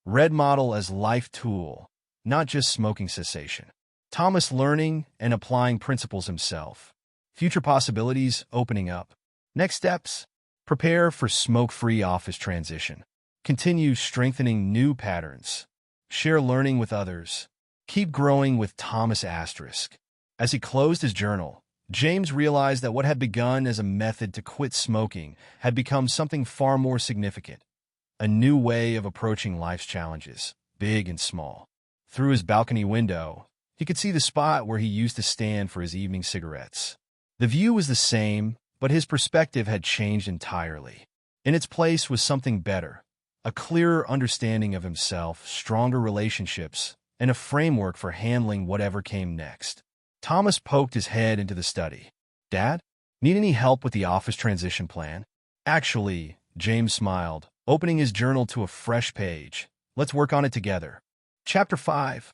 Red model as life tool, not just smoking cessation. Thomas learning and applying principles himself. Future possibilities opening up. Next steps. Prepare for smoke-free office transition. Continue strengthening new patterns. Share learning with others. Keep growing with Thomas asterisk. As he closed his journal, James realized that what had begun as a method to quit smoking had become something far more significant. A new way of approaching life's challenges, big and small. Through his balcony window, he could see the spot where he used to stand for his evening cigarettes. The view was the same, but his perspective had changed entirely. In its place was something better, a clearer understanding of himself, stronger relationships, and a framework for handling whatever came next. Thomas poked his head into the study. Dad, need any help with the office transition plan? Actually, James smiled, opening his journal to a fresh page. Let's work on it together. Chapter 5.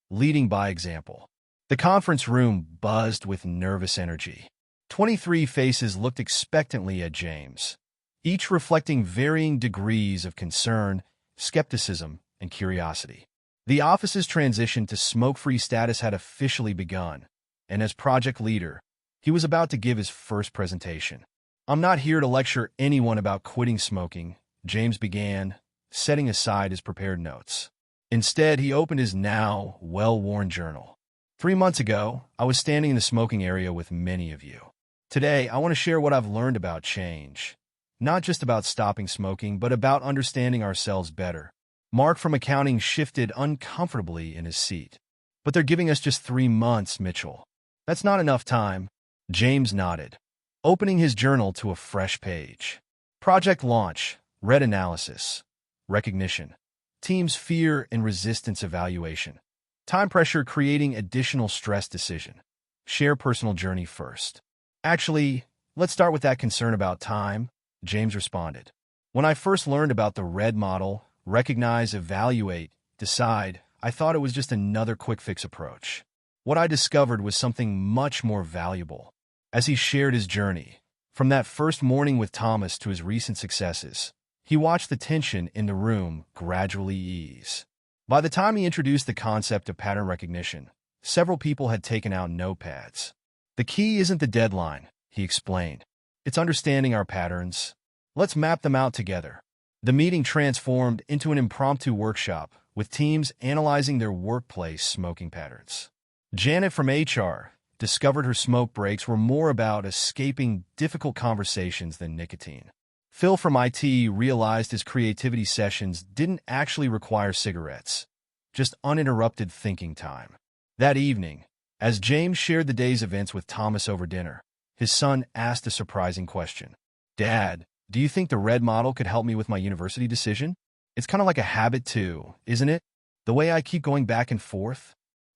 Leading by Example. The conference room buzzed with nervous energy. 23 faces looked expectantly at James, each reflecting varying degrees of concern, skepticism, and curiosity. The office's transition to smoke-free status had officially begun, and as project leader, he was about to give his first presentation. I'm not here to lecture anyone about quitting smoking, James began, setting aside his prepared notes. Instead, he opened his now well-worn journal. 3 months ago, I was standing in the smoking area with many of you. Today, I want to share what I've learned about change. Not just about stopping smoking, but about understanding ourselves better. Mark from accounting shifted uncomfortably in his seat. But they're giving us just 3 months, Mitchell. That's not enough time. James nodded, opening his journal to a fresh page. Project launch, red analysis, recognition, team's fear and resistance evaluation, time pressure creating additional stress decision. Share personal journey first. Actually, let's start with that concern about time, James responded. When I first learned about the RED model, recognize, evaluate, decide, I thought it was just another quick-fix approach. What I discovered was something much more valuable. As he shared his journey, from that first morning with Thomas to his recent successes, he watched the tension in the room gradually ease. By the time he introduced the concept of pattern recognition, several people had taken out notepads. The key isn't the deadline, he explained. It's understanding our patterns. Let's map them out together. The meeting transformed into an impromptu workshop, with teams analyzing their workplace smoking patterns. Janet from HR discovered her smoke breaks were more about escaping difficult conversations than nicotine. Phil from IT realized his creativity sessions didn't actually require cigarettes, just uninterrupted thinking time. That evening, as James shared the day's events with Thomas over dinner, his son asked a surprising question. Dad, do you think the RED model could help me with my university decision? It's kind of like a habit too, isn't it? The way I keep going back and forth?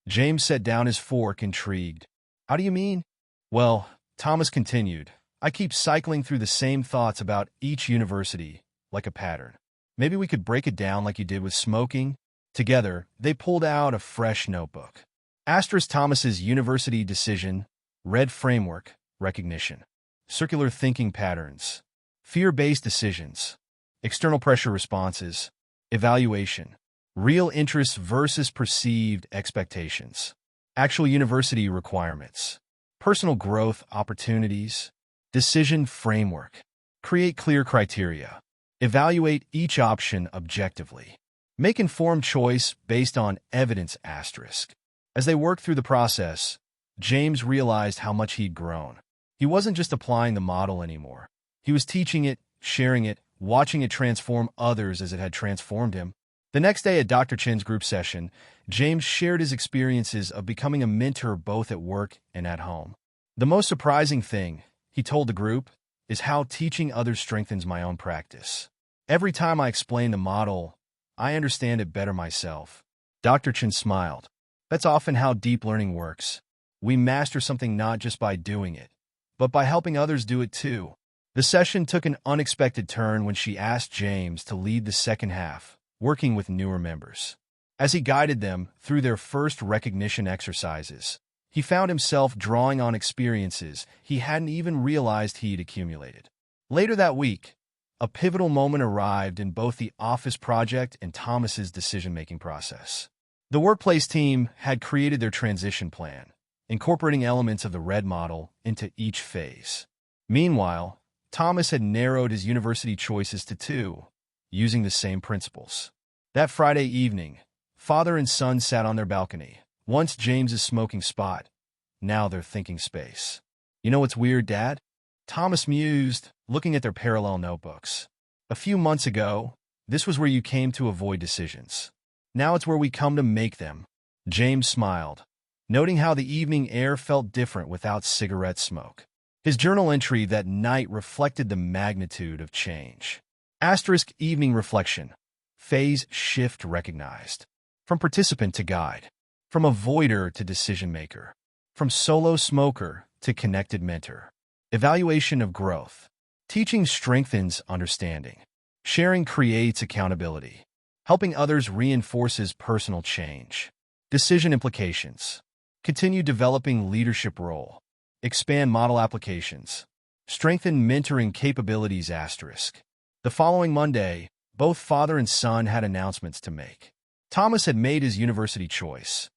James set down his fork, intrigued. How do you mean? Well, Thomas continued, I keep cycling through the same thoughts about each university, like a pattern. Maybe we could break it down like you did with smoking. Together, they pulled out a fresh notebook. Asterisk Thomas's university decision, RED framework, recognition, circular thinking patterns, fear-based decisions, external pressure responses, evaluation, real interests versus perceived expectations, actual university requirements, personal growth opportunities, decision framework, create clear criteria, evaluate each option objectively, make informed choice based on evidence asterisk. As they worked through the process, James realized how much he'd grown. He wasn't just applying the model anymore. He was teaching it, sharing it, watching it transform others as it had transformed him. The next day at Dr. Chen's group session, James shared his experiences of becoming a mentor both at work and at home. The most surprising thing, he told the group, is how teaching others strengthens my own practice. Every time I explain the model, I understand it better myself. Dr. Chen smiled. That's often how deep learning works. We master something not just by doing it, but by helping others do it too. The session took an unexpected turn when she asked James to lead the second half, working with newer members. As he guided them through their first recognition exercises, he found himself drawing on experiences he hadn't even realized he'd accumulated. Later that week, a pivotal moment arrived in both the office project and Thomas's decision-making process. The workplace team had created their transition plan, incorporating elements of the RED model into each phase. Meanwhile, Thomas had narrowed his university choices to 2, using the same principles. That Friday evening, father and son sat on their balcony, once James's smoking spot, now their thinking space. You know what's weird, Dad? Thomas mused, looking at their parallel notebooks. A few months ago, this was where you came to avoid decisions. Now it's where we come to make them. James smiled, noting how the evening air felt different without cigarette smoke. His journal entry that night reflected the magnitude of change. Asterisk evening reflection. Phase shift recognized. From participant to guide. From avoider to decision maker. From solo smoker to connected mentor. Evaluation of growth. Teaching strengthens understanding. Sharing creates accountability. Helping others reinforces personal change. Decision implications. Continue developing leadership role. Expand model applications. Strengthen mentoring capabilities asterisk. The following Monday, both father and son had announcements to make. Thomas had made his university choice,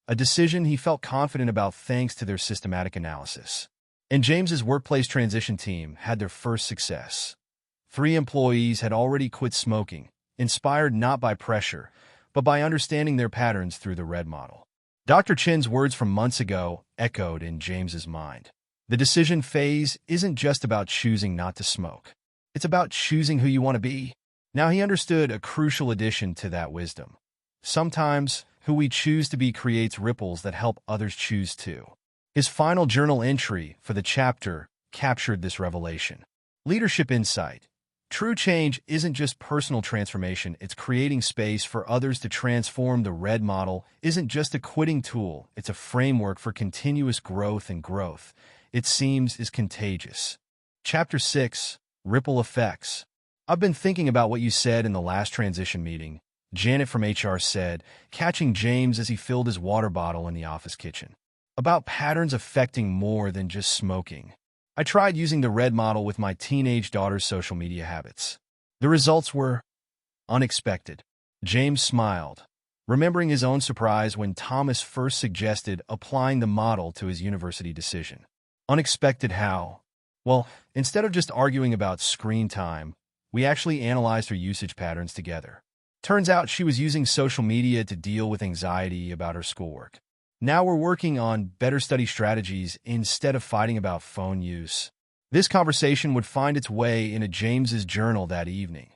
a decision he felt confident about thanks to their systematic analysis. And James's workplace transition team had their first success. 3 employees had already quit smoking, inspired not by pressure, but by understanding their patterns through the RED model. Dr. Chin's words from months ago echoed in James's mind. The decision phase isn't just about choosing not to smoke. It's about choosing who you want to be. Now he understood a crucial addition to that wisdom. Sometimes, who we choose to be creates ripples that help others choose to. His final journal entry for the chapter captured this revelation. Leadership insight. True change isn't just personal transformation, it's creating space for others to transform. The RED model isn't just a quitting tool, it's a framework for continuous growth, and growth, it seems, is contagious. Chapter 6, Ripple Effects. I've been thinking about what you said in the last transition meeting, Janet from HR said, catching James as he filled his water bottle in the office kitchen. About patterns affecting more than just smoking. I tried using the RED model with my teenage daughter's social media habits. The results were unexpected. James smiled, remembering his own surprise when Thomas first suggested applying the model to his university decision. Unexpected how? Well, instead of just arguing about screen time, we actually analyzed her usage patterns together. Turns out she was using social media to deal with anxiety about her schoolwork. Now we're working on better study strategies instead of fighting about phone use. This conversation would find its way into James's journal that evening,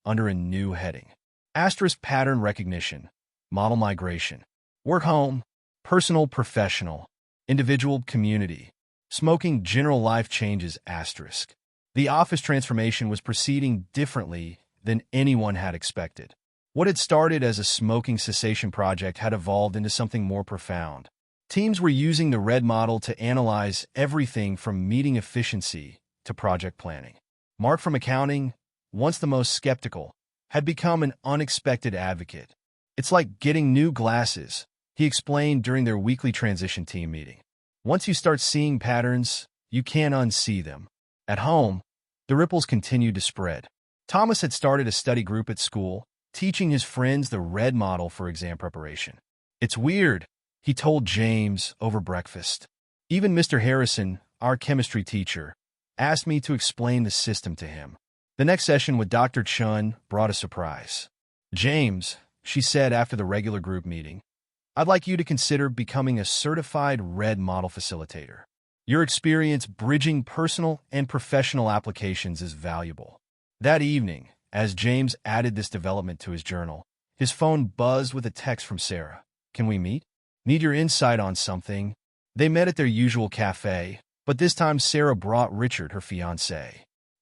under a new heading. Asterisk pattern recognition, model migration, work-home, personal, professional, individual, community, smoking, general life changes asterisk. The office transformation was proceeding differently than anyone had expected. What had started as a smoking cessation project had evolved into something more profound. Teams were using the RED model to analyze everything from meeting efficiency to project planning. Mark from accounting, once the most skeptical, had become an unexpected advocate. It's like getting new glasses, he explained during their weekly transition team meeting. Once you start seeing patterns, you can't unsee them. At home, the ripples continued to spread. Thomas had started a study group at school, teaching his friends the RED model for exam preparation. It's weird, he told James over breakfast. Even Mr. Harrison, our chemistry teacher, asked me to explain the system to him. The next session with Dr. Chun brought a surprise. James, she said after the regular group meeting, I'd like you to consider becoming a certified RED model facilitator. Your experience bridging personal and professional applications is valuable. That evening, as James added this development to his journal, his phone buzzed with a text from Sarah. Can we meet? Need your insight on something. They met at their usual cafe, but this time Sarah brought Richard, her fiancé.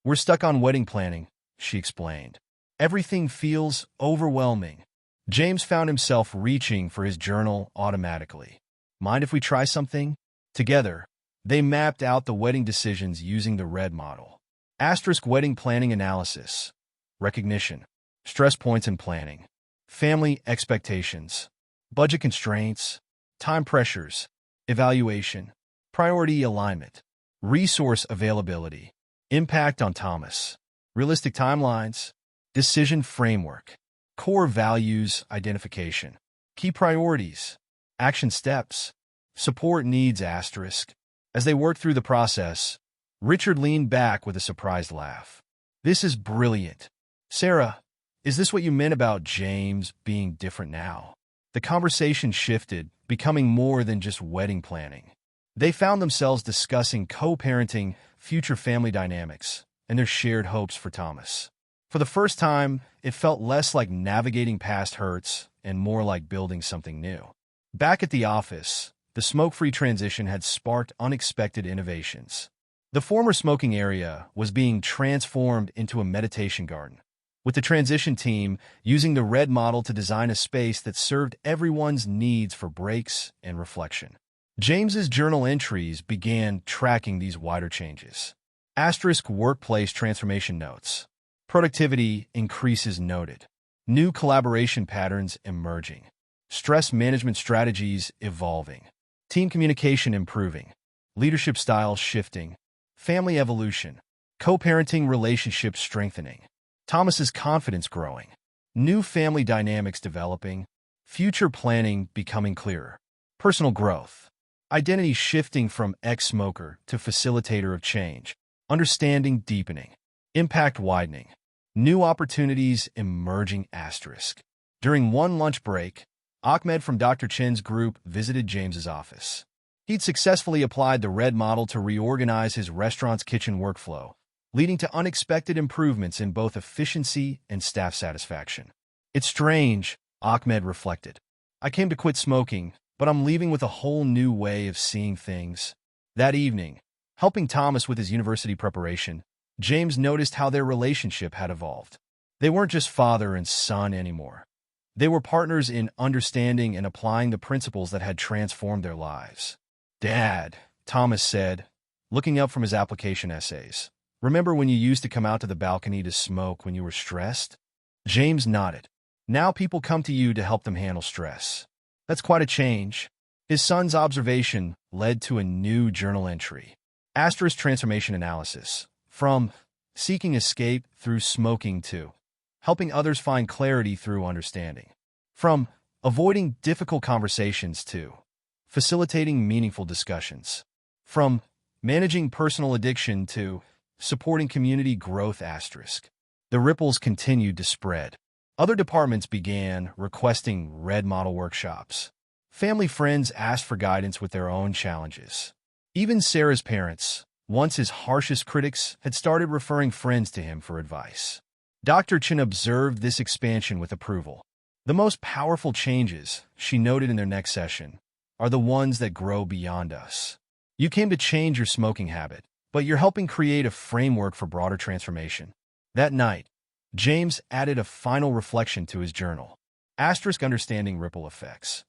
We're stuck on wedding planning, she explained. Everything feels overwhelming. James found himself reaching for his journal automatically. Mind if we try something? Together, they mapped out the wedding decisions using the RED model. Asterisk wedding planning analysis. Recognition, stress points in planning, family expectations, budget constraints, time pressures, evaluation, priority alignment, resource availability, impact on Thomas, realistic timelines, decision framework, core values identification, key priorities, action steps, support needs asterisk. As they worked through the process, Richard leaned back with a surprised laugh. This is brilliant. Sarah, is this what you meant about James being different now? The conversation shifted, becoming more than just wedding planning. They found themselves discussing co-parenting, future family dynamics, and their shared hopes for Thomas. For the first time, it felt less like navigating past hurts and more like building something new. Back at the office, the smoke-free transition had sparked unexpected innovations. The former smoking area was being transformed into a meditation garden, with the transition team using the RED model to design a space that served everyone's needs for breaks and reflection. James's journal entries began tracking these wider changes. Asterisk workplace transformation notes. Productivity increases noted. New collaboration patterns emerging. Stress management strategies evolving. Team communication improving. Leadership style shifting. Family evolution. Co-parenting relationships strengthening. Thomas's confidence growing. New family dynamics developing. Future planning becoming clearer. Personal growth. Identity shifting from ex-smoker to facilitator of change. Understanding deepening. Impact widening. New opportunities emerging asterisk. During one lunch break, Ahmed from Dr. Chen's group visited James's office. He'd successfully applied the RED model to reorganize his restaurant's kitchen workflow, leading to unexpected improvements in both efficiency and staff satisfaction. It's strange, Ahmed reflected. I came to quit smoking, but I'm leaving with a whole new way of seeing things. That evening, helping Thomas with his university preparation, James noticed how their relationship had evolved. They weren't just father and son anymore. They were partners in understanding and applying the principles that had transformed their lives. "Dad," Thomas said, looking up from his application essays, "remember when you used to come out to the balcony to smoke when you were stressed?" James nodded. Now people come to you to help them handle stress. That's quite a change. His son's observation led to a new journal entry. Asterisk transformation analysis. From seeking escape through smoking to helping others find clarity through understanding. From avoiding difficult conversations to facilitating meaningful discussions. From managing personal addiction to supporting community growth asterisk. The ripples continued to spread. Other departments began requesting RED model workshops. Family friends asked for guidance with their own challenges. Even Sarah's parents, once his harshest critics, had started referring friends to him for advice. Dr. Chen observed this expansion with approval. The most powerful changes, she noted in their next session, are the ones that grow beyond us. You came to change your smoking habit, but you're helping create a framework for broader transformation. That night, James added a final reflection to his journal. Asterisk understanding ripple effects.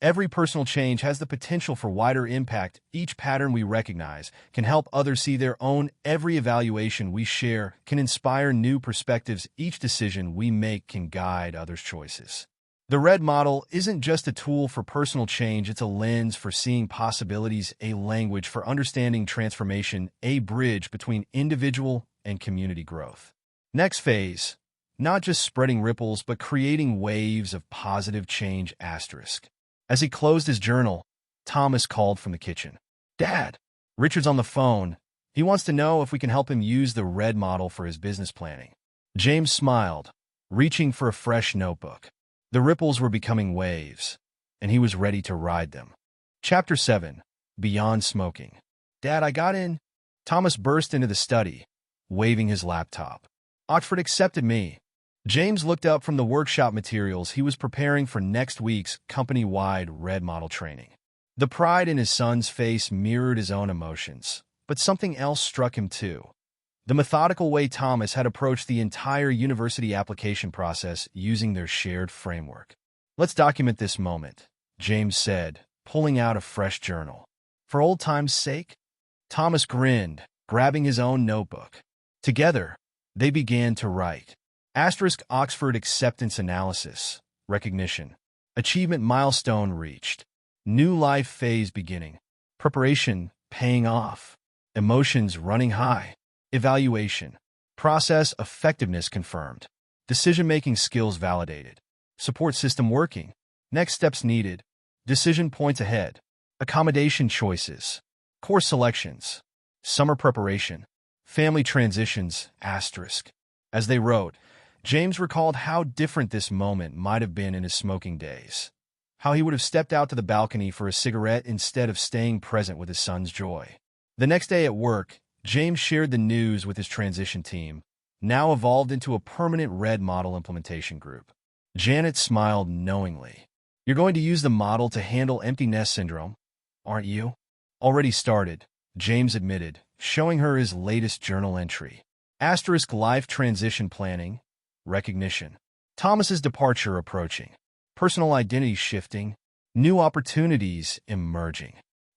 Every personal change has the potential for wider impact. Each pattern we recognize can help others see their own. Every evaluation we share can inspire new perspectives. Each decision we make can guide others' choices. The RED model isn't just a tool for personal change, it's a lens for seeing possibilities, a language for understanding transformation, a bridge between individual and community growth. Next phase, not just spreading ripples, but creating waves of positive change asterisk. As he closed his journal, Thomas called from the kitchen. "Dad, Richard's on the phone. He wants to know if we can help him use the RED model for his business planning." James smiled, reaching for a fresh notebook. The ripples were becoming waves, and he was ready to ride them. Chapter 7. Beyond Smoking. "Dad, I got in." Thomas burst into the study, waving his laptop. "Oxford accepted me." James looked up from the workshop materials he was preparing for next week's company-wide RED model training. The pride in his son's face mirrored his own emotions, but something else struck him too. The methodical way Thomas had approached the entire university application process using their shared framework. "Let's document this moment," James said, pulling out a fresh journal. "For old time's sake?" Thomas grinned, grabbing his own notebook. Together, they began to write. Asterisk Oxford acceptance analysis, recognition. Achievement milestone reached. New life phase beginning. Preparation paying off. Emotions running high. Evaluation. Process effectiveness confirmed. Decision-making skills validated. Support system working. Next steps needed. Decision points ahead. Accommodation choices. Course selections. Summer preparation. Family transitions, asterisk. As they wrote, James recalled how different this moment might have been in his smoking days. How he would have stepped out to the balcony for a cigarette instead of staying present with his son's joy. The next day at work, James shared the news with his transition team, now evolved into a permanent RED model implementation group. Janet smiled knowingly. "You're going to use the model to handle empty nest syndrome, aren't you?" "Already started," James admitted, showing her his latest journal entry. Asterisk life transition planning, recognition. Thomas's departure approaching. Personal identity shifting. New opportunities emerging.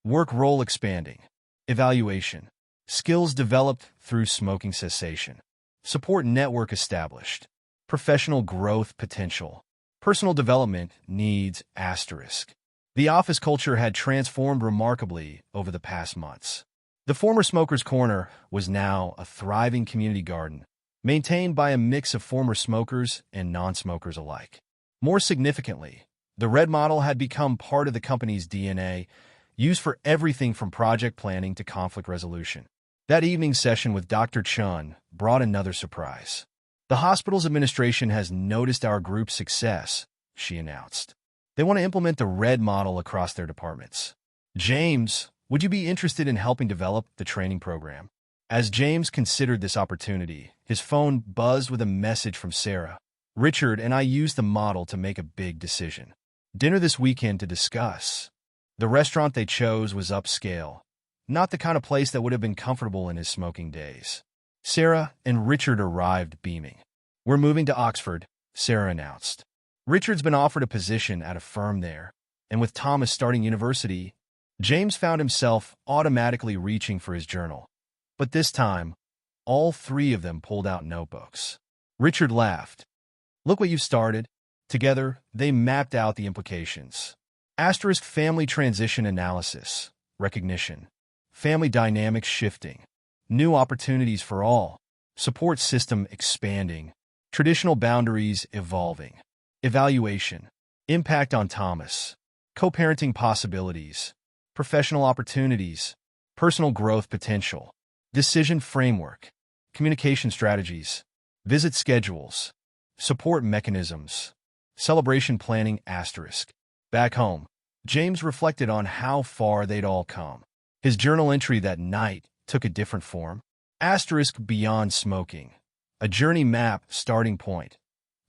Work role expanding. Evaluation. Skills developed through smoking cessation. Support network established. Professional growth potential. Personal development needs asterisk. The office culture had transformed remarkably over the past months. The former Smoker's Corner was now a thriving community garden, maintained by a mix of former smokers and non-smokers alike. More significantly, the Red Model had become part of the company's DNA, used for everything from project planning to conflict resolution. That evening's session with Dr. Chun brought another surprise. The hospital's administration has noticed our group's success, she announced. They want to implement the Red Model across their departments. James, would you be interested in helping develop the training program? As James considered this opportunity, his phone buzzed with a message from Sarah. Richard and I used the model to make a big decision. Dinner this weekend to discuss. The restaurant they chose was upscale, not the kind of place that would have been comfortable in his smoking days. Sarah and Richard arrived beaming. We're moving to Oxford, Sarah announced. Richard's been offered a position at a firm there, and with Thomas starting university, James found himself automatically reaching for his journal. But this time, all three of them pulled out notebooks. Richard laughed. Look what you've started. Together, they mapped out the implications. Asterisk family transition analysis, recognition, family dynamics shifting, new opportunities for all, support system expanding, traditional boundaries evolving, evaluation, impact on Thomas, co-parenting possibilities, professional opportunities, personal growth potential, decision framework, communication strategies, visit schedules, support mechanisms, celebration planning asterisk. Back home, James reflected on how far they'd all come. His journal entry that night took a different form. Asterisk beyond smoking. A journey map starting point.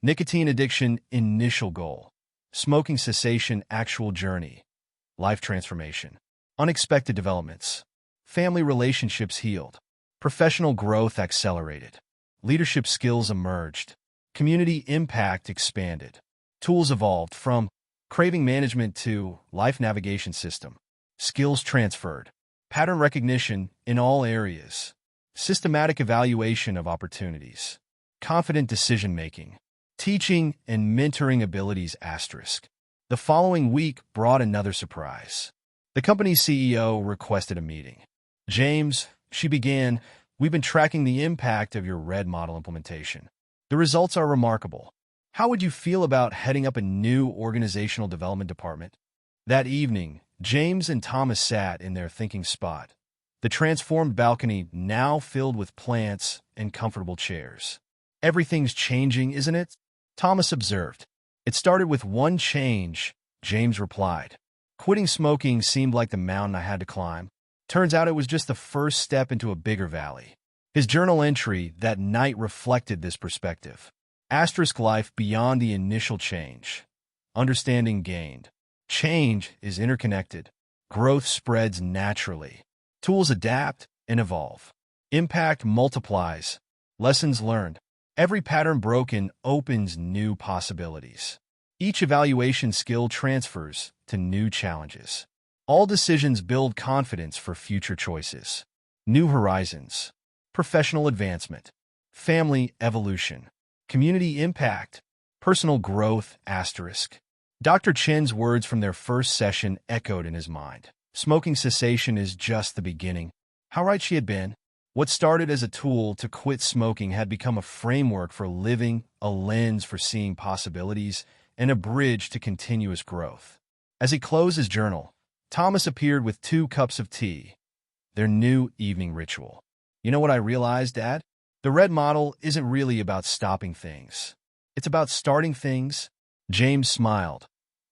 Nicotine addiction initial goal. Smoking cessation actual journey. Life transformation. Unexpected developments. Family relationships healed. Professional growth accelerated. Leadership skills emerged. Community impact expanded. Tools evolved from craving management to life navigation system. Skills transferred. Pattern recognition in all areas. Systematic evaluation of opportunities. Confident decision-making. Teaching and mentoring abilities asterisk. The following week brought another surprise. The company's CEO requested a meeting. James, she began, we've been tracking the impact of your Red Model implementation. The results are remarkable. How would you feel about heading up a new organizational development department? That evening, James and Thomas sat in their thinking spot, the transformed balcony now filled with plants and comfortable chairs. Everything's changing, isn't it? Thomas observed. It started with one change, James replied. Quitting smoking seemed like the mountain I had to climb. Turns out it was just the first step into a bigger valley. His journal entry that night reflected this perspective. Asterisk life beyond the initial change. Understanding gained. Change is interconnected. Growth spreads naturally. Tools adapt and evolve. Impact multiplies. Lessons learned. Every pattern broken opens new possibilities. Each evaluation skill transfers to new challenges. All decisions build confidence for future choices. New horizons. Professional advancement. Family evolution. Community impact. Personal growth asterisk. Dr. Chen's words from their first session echoed in his mind. Smoking cessation is just the beginning. How right she had been. What started as a tool to quit smoking had become a framework for living, a lens for seeing possibilities, and a bridge to continuous growth. As he closed his journal, Thomas appeared with 2 cups of tea, their new evening ritual. You know what I realized, Dad? The Red Model isn't really about stopping things. It's about starting things. James smiled,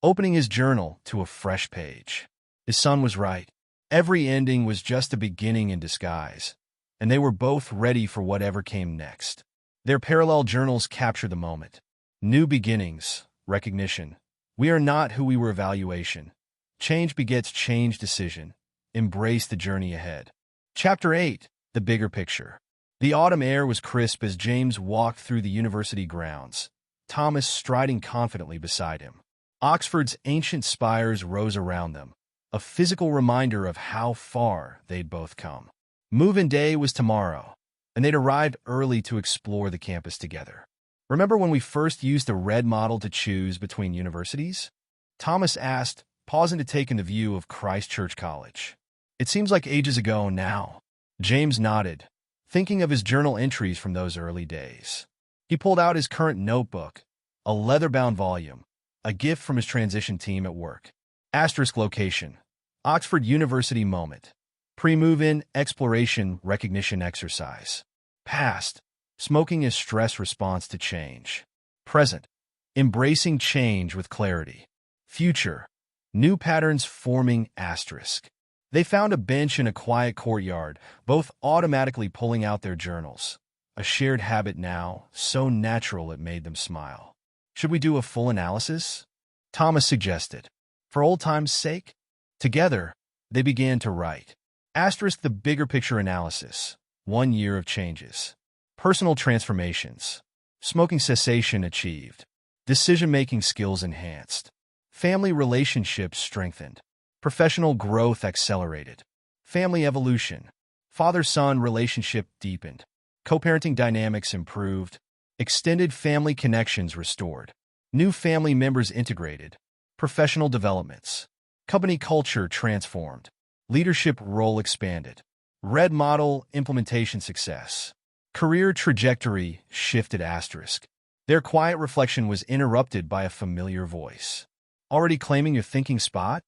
opening his journal to a fresh page. His son was right. Every ending was just a beginning in disguise, and they were both ready for whatever came next. Their parallel journals capture the moment. New beginnings, recognition. We are not who we were evaluation. Change begets change decision. Embrace the journey ahead. Chapter 8. The bigger picture. The autumn air was crisp as James walked through the university grounds, Thomas striding confidently beside him. Oxford's ancient spires rose around them, a physical reminder of how far they'd both come. Move-in day was tomorrow, and they'd arrived early to explore the campus together. Remember when we first used the red model to choose between universities? Thomas asked, pausing to take in the view of Christ Church College. It seems like ages ago now. James nodded, thinking of his journal entries from those early days. He pulled out his current notebook, a leather-bound volume, a gift from his transition team at work. Asterisk location, Oxford University moment. Pre-move-in exploration recognition exercise. Past, smoking is stress response to change. Present, embracing change with clarity. Future, new patterns forming asterisk. They found a bench in a quiet courtyard, both automatically pulling out their journals. A shared habit now, so natural it made them smile. Should we do a full analysis? Thomas suggested. For old time's sake? Together, they began to write. Asterisk the bigger picture analysis. 1 year of changes. Personal transformations. Smoking cessation achieved. Decision-making skills enhanced. Family relationships strengthened. Professional growth accelerated. Family evolution. Father-son relationship deepened. Co-parenting dynamics improved. Extended family connections restored. New family members integrated. Professional developments. Company culture transformed. Leadership role expanded. Red model implementation success. Career trajectory shifted asterisk. Their quiet reflection was interrupted by a familiar voice. Already claiming your thinking spot?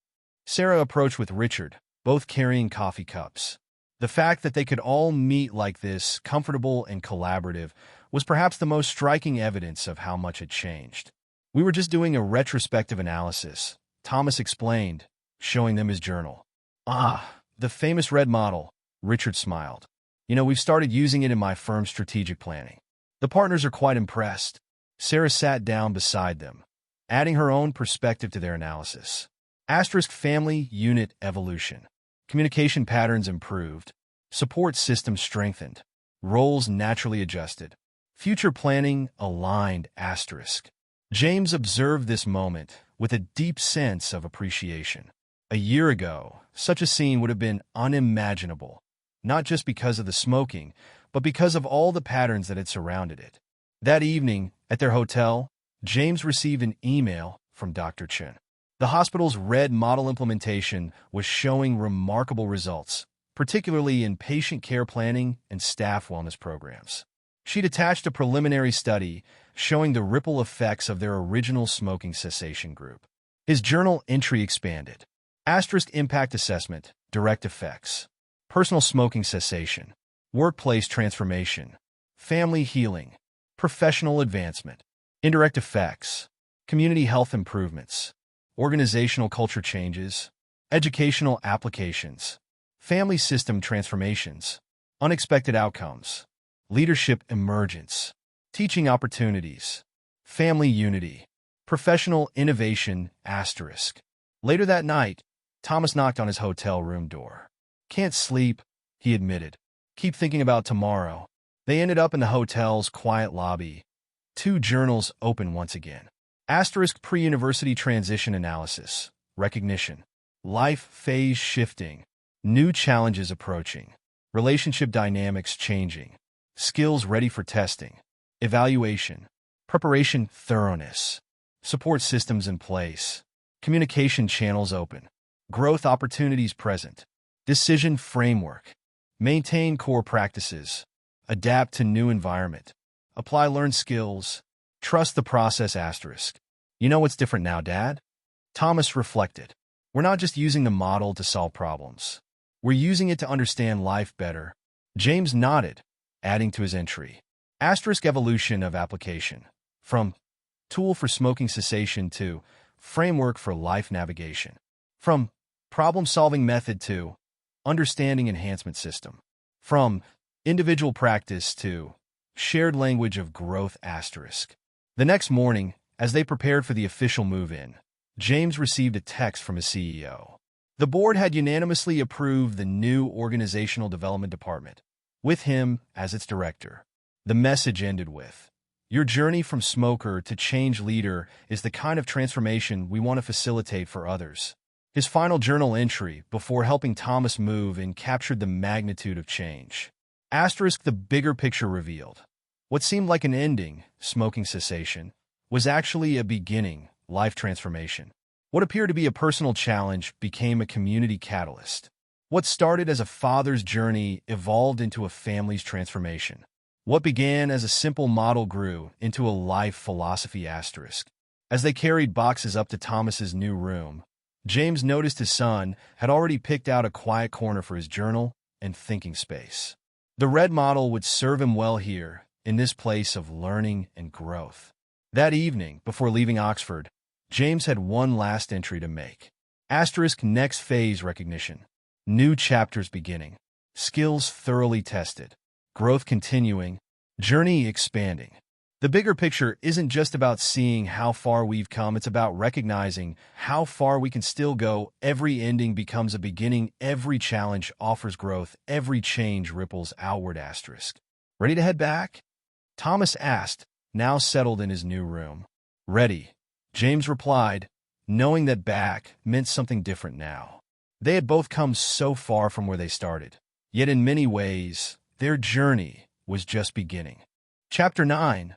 Sarah approached with Richard, both carrying coffee cups. The fact that they could all meet like this, comfortable and collaborative, was perhaps the most striking evidence of how much had changed. We were just doing a retrospective analysis, Thomas explained, showing them his journal. Ah, the famous red model, Richard smiled. You know, we've started using it in my firm's strategic planning. The partners are quite impressed. Sarah sat down beside them, adding her own perspective to their analysis. Asterisk family unit evolution. Communication patterns improved. Support systems strengthened. Roles naturally adjusted. Future planning aligned asterisk. James observed this moment with a deep sense of appreciation. A year ago, such a scene would have been unimaginable, not just because of the smoking, but because of all the patterns that had surrounded it. That evening, at their hotel, James received an email from Dr. Chen. The hospital's red model implementation was showing remarkable results, particularly in patient care planning and staff wellness programs. She'd attached a preliminary study showing the ripple effects of their original smoking cessation group. His journal entry expanded. Asterisk impact assessment, direct effects. Personal smoking cessation. Workplace transformation. Family healing. Professional advancement. Indirect effects. Community health improvements. Organizational culture changes. Educational applications. Family system transformations. Unexpected outcomes. Leadership emergence. Teaching opportunities. Family unity. Professional innovation asterisk. Later that night, Thomas knocked on his hotel room door. Can't sleep, he admitted. Keep thinking about tomorrow. They ended up in the hotel's quiet lobby. 2 journals open once again. Asterisk pre-university transition analysis. Recognition. Life phase shifting. New challenges approaching. Relationship dynamics changing. Skills ready for testing. Evaluation. Preparation thoroughness. Support systems in place. Communication channels open. Growth opportunities present. Decision framework. Maintain core practices. Adapt to new environment. Apply learned skills. Trust the process asterisk. You know what's different now, Dad? Thomas reflected. We're not just using the model to solve problems. We're using it to understand life better. James nodded, adding to his entry. Asterisk evolution of application. From tool for smoking cessation to framework for life navigation. From problem-solving method to understanding enhancement system. From individual practice to shared language of growth asterisk. The next morning, as they prepared for the official move-in, James received a text from his CEO. The board had unanimously approved the new organizational development department, with him as its director. The message ended with, "Your journey from smoker to change leader is the kind of transformation we want to facilitate for others. His final journal entry before helping Thomas move in captured the magnitude of change. Asterisk the bigger picture revealed. What seemed like an ending, smoking cessation, was actually a beginning, life transformation. What appeared to be a personal challenge became a community catalyst. What started as a father's journey evolved into a family's transformation. What began as a simple model grew into a life philosophy asterisk. As they carried boxes up to Thomas's new room, James noticed his son had already picked out a quiet corner for his journal and thinking space. The red model would serve him well here, in this place of learning and growth. That evening, before leaving Oxford, James had one last entry to make. Asterisk next phase recognition. New chapters beginning. Skills thoroughly tested. Growth continuing. Journey expanding. The bigger picture isn't just about seeing how far we've come, it's about recognizing how far we can still go. Every ending becomes a beginning, every challenge offers growth, every change ripples outward asterisk. Ready to head back? Thomas asked, now settled in his new room. Ready, James replied, knowing that back meant something different now. They had both come so far from where they started, yet in many ways, their journey was just beginning. Chapter 9.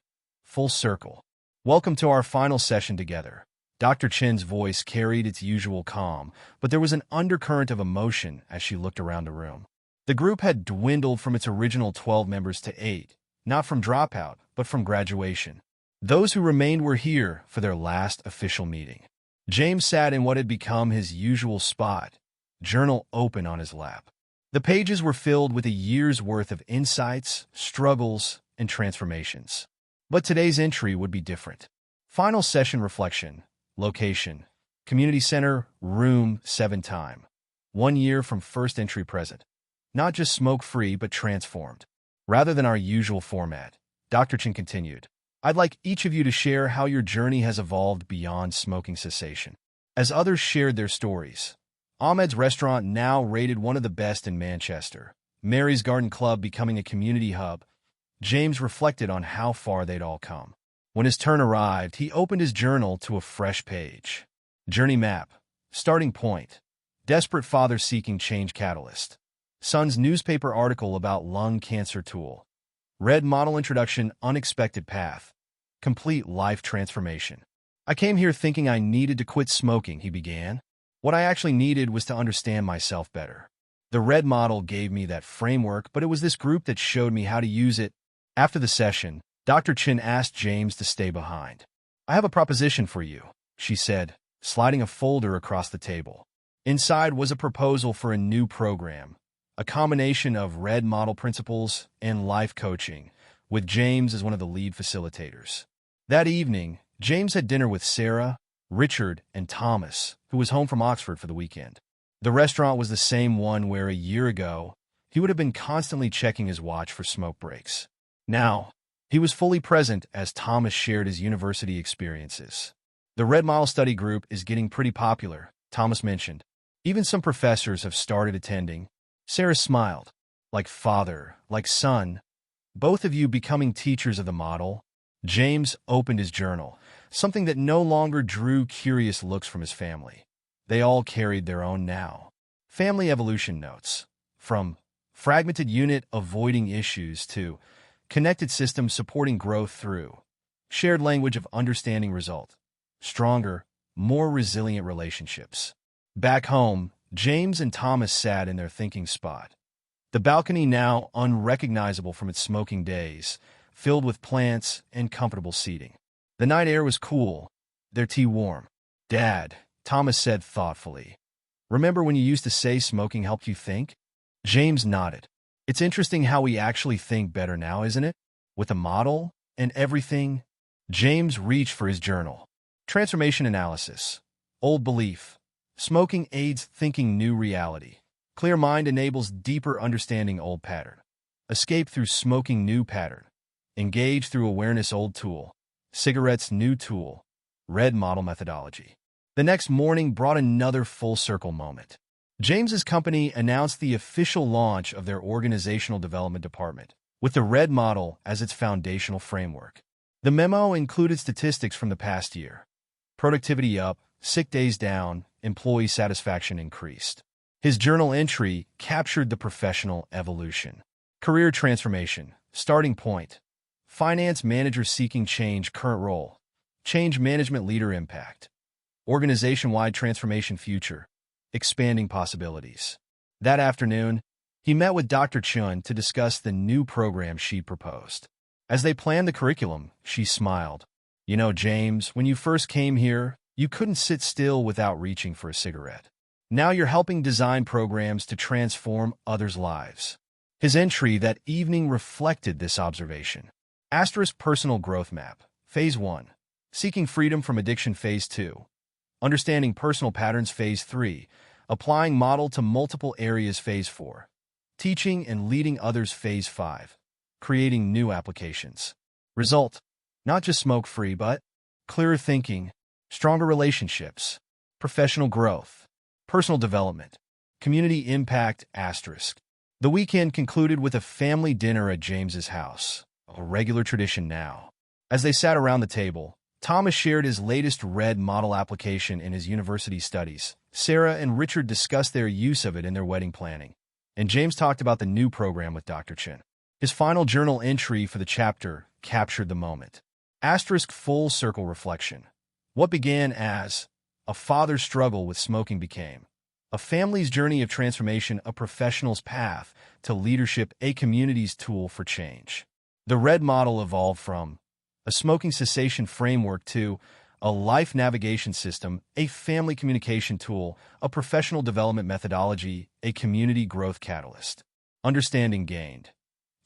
Full Circle. Welcome to our final session together. Dr. Chen's voice carried its usual calm, but there was an undercurrent of emotion as she looked around the room. The group had dwindled from its original 12 members to 8, not from dropout, but from graduation. Those who remained were here for their last official meeting. James sat in what had become his usual spot, journal open on his lap. The pages were filled with a year's worth of insights, struggles, and transformations. But today's entry would be different. Final session reflection. Location. Community Center, room 7 time. 1 year from first entry present. Not just smoke-free, but transformed. Rather than our usual format, Dr. Chen continued, I'd like each of you to share how your journey has evolved beyond smoking cessation. As others shared their stories, Ahmed's restaurant, now rated one of the best in Manchester, Mary's Garden Club becoming a community hub, James reflected on how far they'd all come. When his turn arrived, he opened his journal to a fresh page. Journey map. Starting point. Desperate father seeking change catalyst. Son's newspaper article about lung cancer tool. Red model introduction, unexpected path. Complete life transformation. I came here thinking I needed to quit smoking, he began. What I actually needed was to understand myself better. The red model gave me that framework, but it was this group that showed me how to use it. After the session, Dr. Chen asked James to stay behind. I have a proposition for you, she said, sliding a folder across the table. Inside was a proposal for a new program, a combination of red model principles and life coaching, with James as one of the lead facilitators. That evening, James had dinner with Sarah, Richard, and Thomas, who was home from Oxford for the weekend. The restaurant was the same one where a year ago, he would have been constantly checking his watch for smoke breaks. Now, he was fully present as Thomas shared his university experiences. The Red Model Study Group is getting pretty popular, Thomas mentioned. Even some professors have started attending. Sarah smiled. Like father, like son, both of you becoming teachers of the model. James opened his journal, something that no longer drew curious looks from his family. They all carried their own now. Family evolution notes. From fragmented unit avoiding issues to connected systems supporting growth through shared language of understanding result. Stronger, more resilient relationships. Back home, James and Thomas sat in their thinking spot. The balcony, now unrecognizable from its smoking days, filled with plants and comfortable seating. The night air was cool, their tea warm. Dad, Thomas said thoughtfully, remember when you used to say smoking helped you think? James nodded. It's interesting how we actually think better now, isn't it? With a model and everything. James reached for his journal. Transformation analysis. Old belief. Smoking aids thinking new reality. Clear mind enables deeper understanding old pattern. Escape through smoking new pattern. Engage through awareness old tool. Cigarettes new tool. Red model methodology. The next morning brought another full circle moment. James's company announced the official launch of their organizational development department, with the red model as its foundational framework. The memo included statistics from the past year. Productivity up, sick days down, employee satisfaction increased. His journal entry captured the professional evolution. Career transformation, starting point. Finance manager seeking change, current role. Change management leader impact. Organization-wide transformation future. Expanding possibilities. That afternoon, he met with Dr. Chun to discuss the new program she proposed. As they planned the curriculum, she smiled. You know, James, when you first came here, you couldn't sit still without reaching for a cigarette. Now you're helping design programs to transform others' lives. His entry that evening reflected this observation. Asterisk personal growth map. Phase 1. Seeking freedom from addiction. Phase 2. Understanding personal patterns. Phase 3. Applying model to multiple areas. Phase 4. Teaching and leading others. Phase 5. Creating new applications. Result: not just smoke-free, but clearer thinking, stronger relationships, professional growth, personal development, community impact. Asterisk. The weekend concluded with a family dinner at James's house, a regular tradition now. As they sat around the table, Thomas shared his latest RED model application in his university studies. Sarah and Richard discussed their use of it in their wedding planning, and James talked about the new program with Dr. Chin. His final journal entry for the chapter captured the moment. Asterisk full circle reflection. What began as a father's struggle with smoking became a family's journey of transformation, a professional's path to leadership, a community's tool for change. The RED model evolved from a smoking cessation framework to a life navigation system, a family communication tool, a professional development methodology, a community growth catalyst. Understanding gained.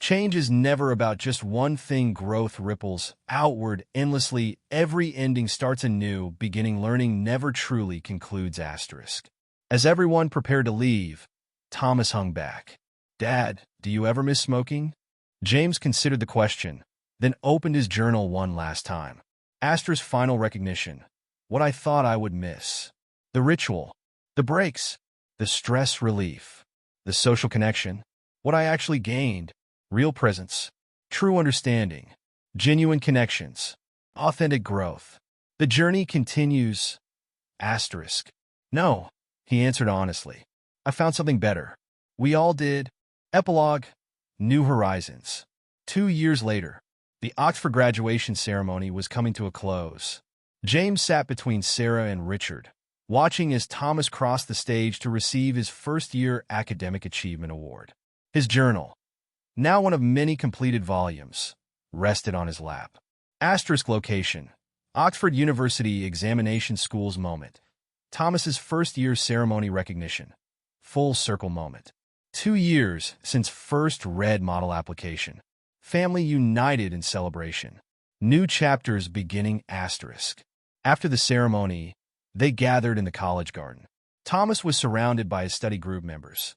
Change is never about just one thing. Growth ripples outward endlessly. Every ending starts anew. Beginning learning never truly concludes. Asterisk. As everyone prepared to leave, Thomas hung back. Dad, do you ever miss smoking? James considered the question, then opened his journal one last time. Asterisk final recognition. What I thought I would miss. The ritual. The breaks. The stress relief. The social connection. What I actually gained. Real presence. True understanding. Genuine connections. Authentic growth. The journey continues. Asterisk. No, he answered honestly. I found something better. We all did. Epilogue. New Horizons. 2 years later, the Oxford graduation ceremony was coming to a close. James sat between Sarah and Richard, watching as Thomas crossed the stage to receive his first-year Academic Achievement Award. His journal, now one of many completed volumes, rested on his lap. Asterisk location. Oxford University Examination School's moment. Thomas's first-year ceremony recognition. Full circle moment. 2 years since first RED model application. Family united in celebration. New chapters beginning. Asterisk. After the ceremony, they gathered in the college garden. Thomas was surrounded by his study group members.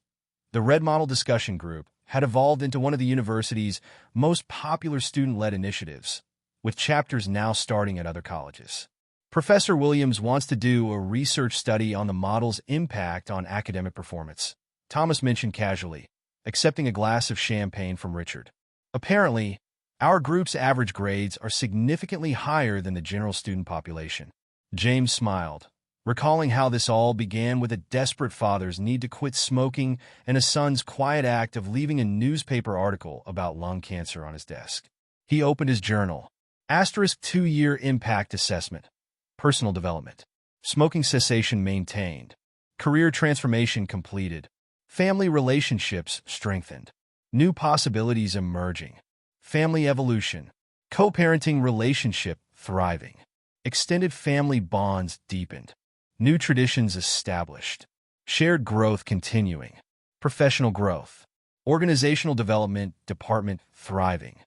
The RED model discussion group had evolved into one of the university's most popular student-led initiatives, with chapters now starting at other colleges. Professor Williams wants to do a research study on the model's impact on academic performance, Thomas mentioned casually, accepting a glass of champagne from Richard. Apparently, our group's average grades are significantly higher than the general student population. James smiled, recalling how this all began with a desperate father's need to quit smoking and a son's quiet act of leaving a newspaper article about lung cancer on his desk. He opened his journal. Asterisk 2-year impact assessment. Personal development. Smoking cessation maintained. Career transformation completed. Family relationships strengthened. New possibilities emerging. Family evolution. Co-parenting relationship thriving. Extended family bonds deepened. New traditions established. Shared growth continuing. Professional growth. Organizational development department thriving.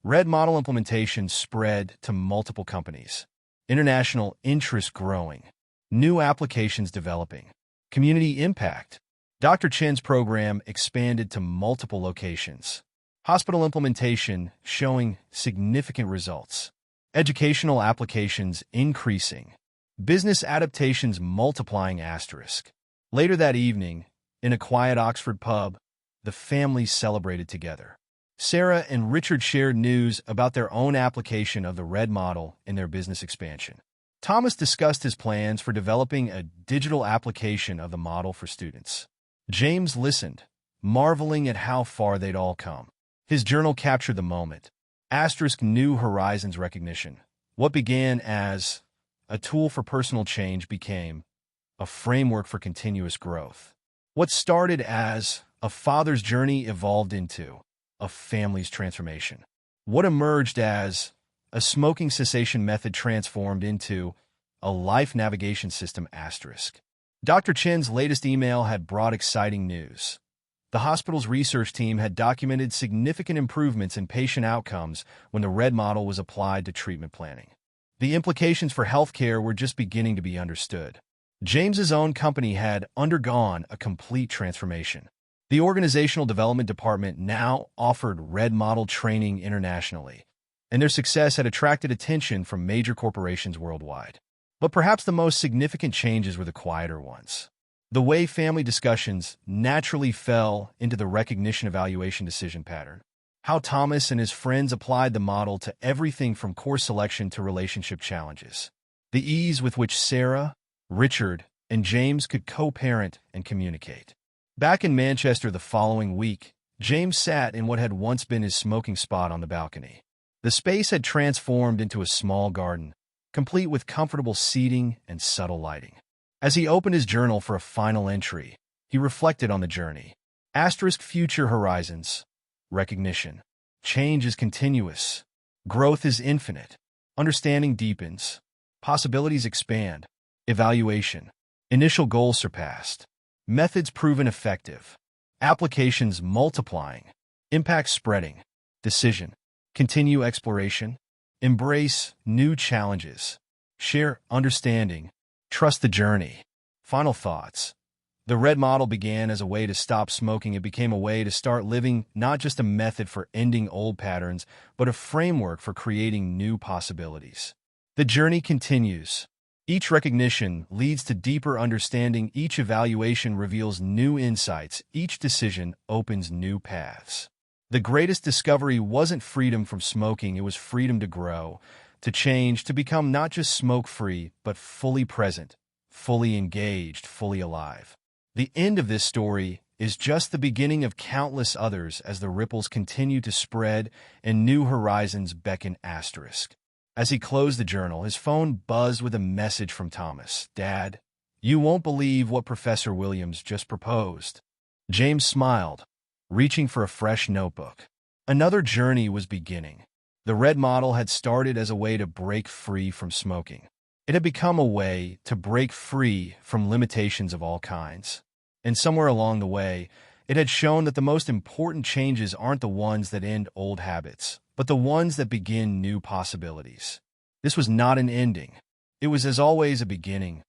RED model implementation spread to multiple companies. International interest growing. New applications developing. Community impact. Dr. Chen's program expanded to multiple locations. Hospital implementation showing significant results. Educational applications increasing. Business adaptations multiplying. Asterisk. Later that evening, in a quiet Oxford pub, the families celebrated together. Sarah and Richard shared news about their own application of the RED model in their business expansion. Thomas discussed his plans for developing a digital application of the model for students. James listened, marveling at how far they'd all come. His journal captured the moment. New horizons recognition. What began as a tool for personal change became a framework for continuous growth. What started as a father's journey evolved into a family's transformation. What emerged as a smoking cessation method transformed into a life navigation system asterisk. Dr. Chen's latest email had brought exciting news. The hospital's research team had documented significant improvements in patient outcomes when the RED model was applied to treatment planning. The implications for healthcare were just beginning to be understood. James's own company had undergone a complete transformation. The organizational development department now offered RED model training internationally, and their success had attracted attention from major corporations worldwide. But perhaps the most significant changes were the quieter ones. The way family discussions naturally fell into the recognition evaluation decision pattern. How Thomas and his friends applied the model to everything from course selection to relationship challenges. The ease with which Sarah, Richard, and James could co-parent and communicate. Back in Manchester the following week, James sat in what had once been his smoking spot on the balcony. The space had transformed into a small garden, complete with comfortable seating and subtle lighting. As he opened his journal for a final entry, he reflected on the journey. Future horizons. Recognition. Change is continuous. Growth is infinite. Understanding deepens. Possibilities expand. Evaluation. Initial goals surpassed. Methods proven effective. Applications multiplying. Impact spreading. Decision. Continue exploration. Embrace new challenges. Share understanding. Trust the journey. Final thoughts. The RED model began as a way to stop smoking. It became a way to start living, not just a method for ending old patterns, but a framework for creating new possibilities. The journey continues. Each recognition leads to deeper understanding. Each evaluation reveals new insights. Each decision opens new paths. The greatest discovery wasn't freedom from smoking. It was freedom to grow, to change, to become not just smoke-free, but fully present, fully engaged, fully alive. The end of this story is just the beginning of countless others as the ripples continue to spread and new horizons beckon asterisk. As he closed the journal, his phone buzzed with a message from Thomas. "Dad, you won't believe what Professor Williams just proposed." James smiled, reaching for a fresh notebook. Another journey was beginning. The RED model had started as a way to break free from smoking. It had become a way to break free from limitations of all kinds. And somewhere along the way, it had shown that the most important changes aren't the ones that end old habits, but the ones that begin new possibilities. This was not an ending. It was, as always, a beginning,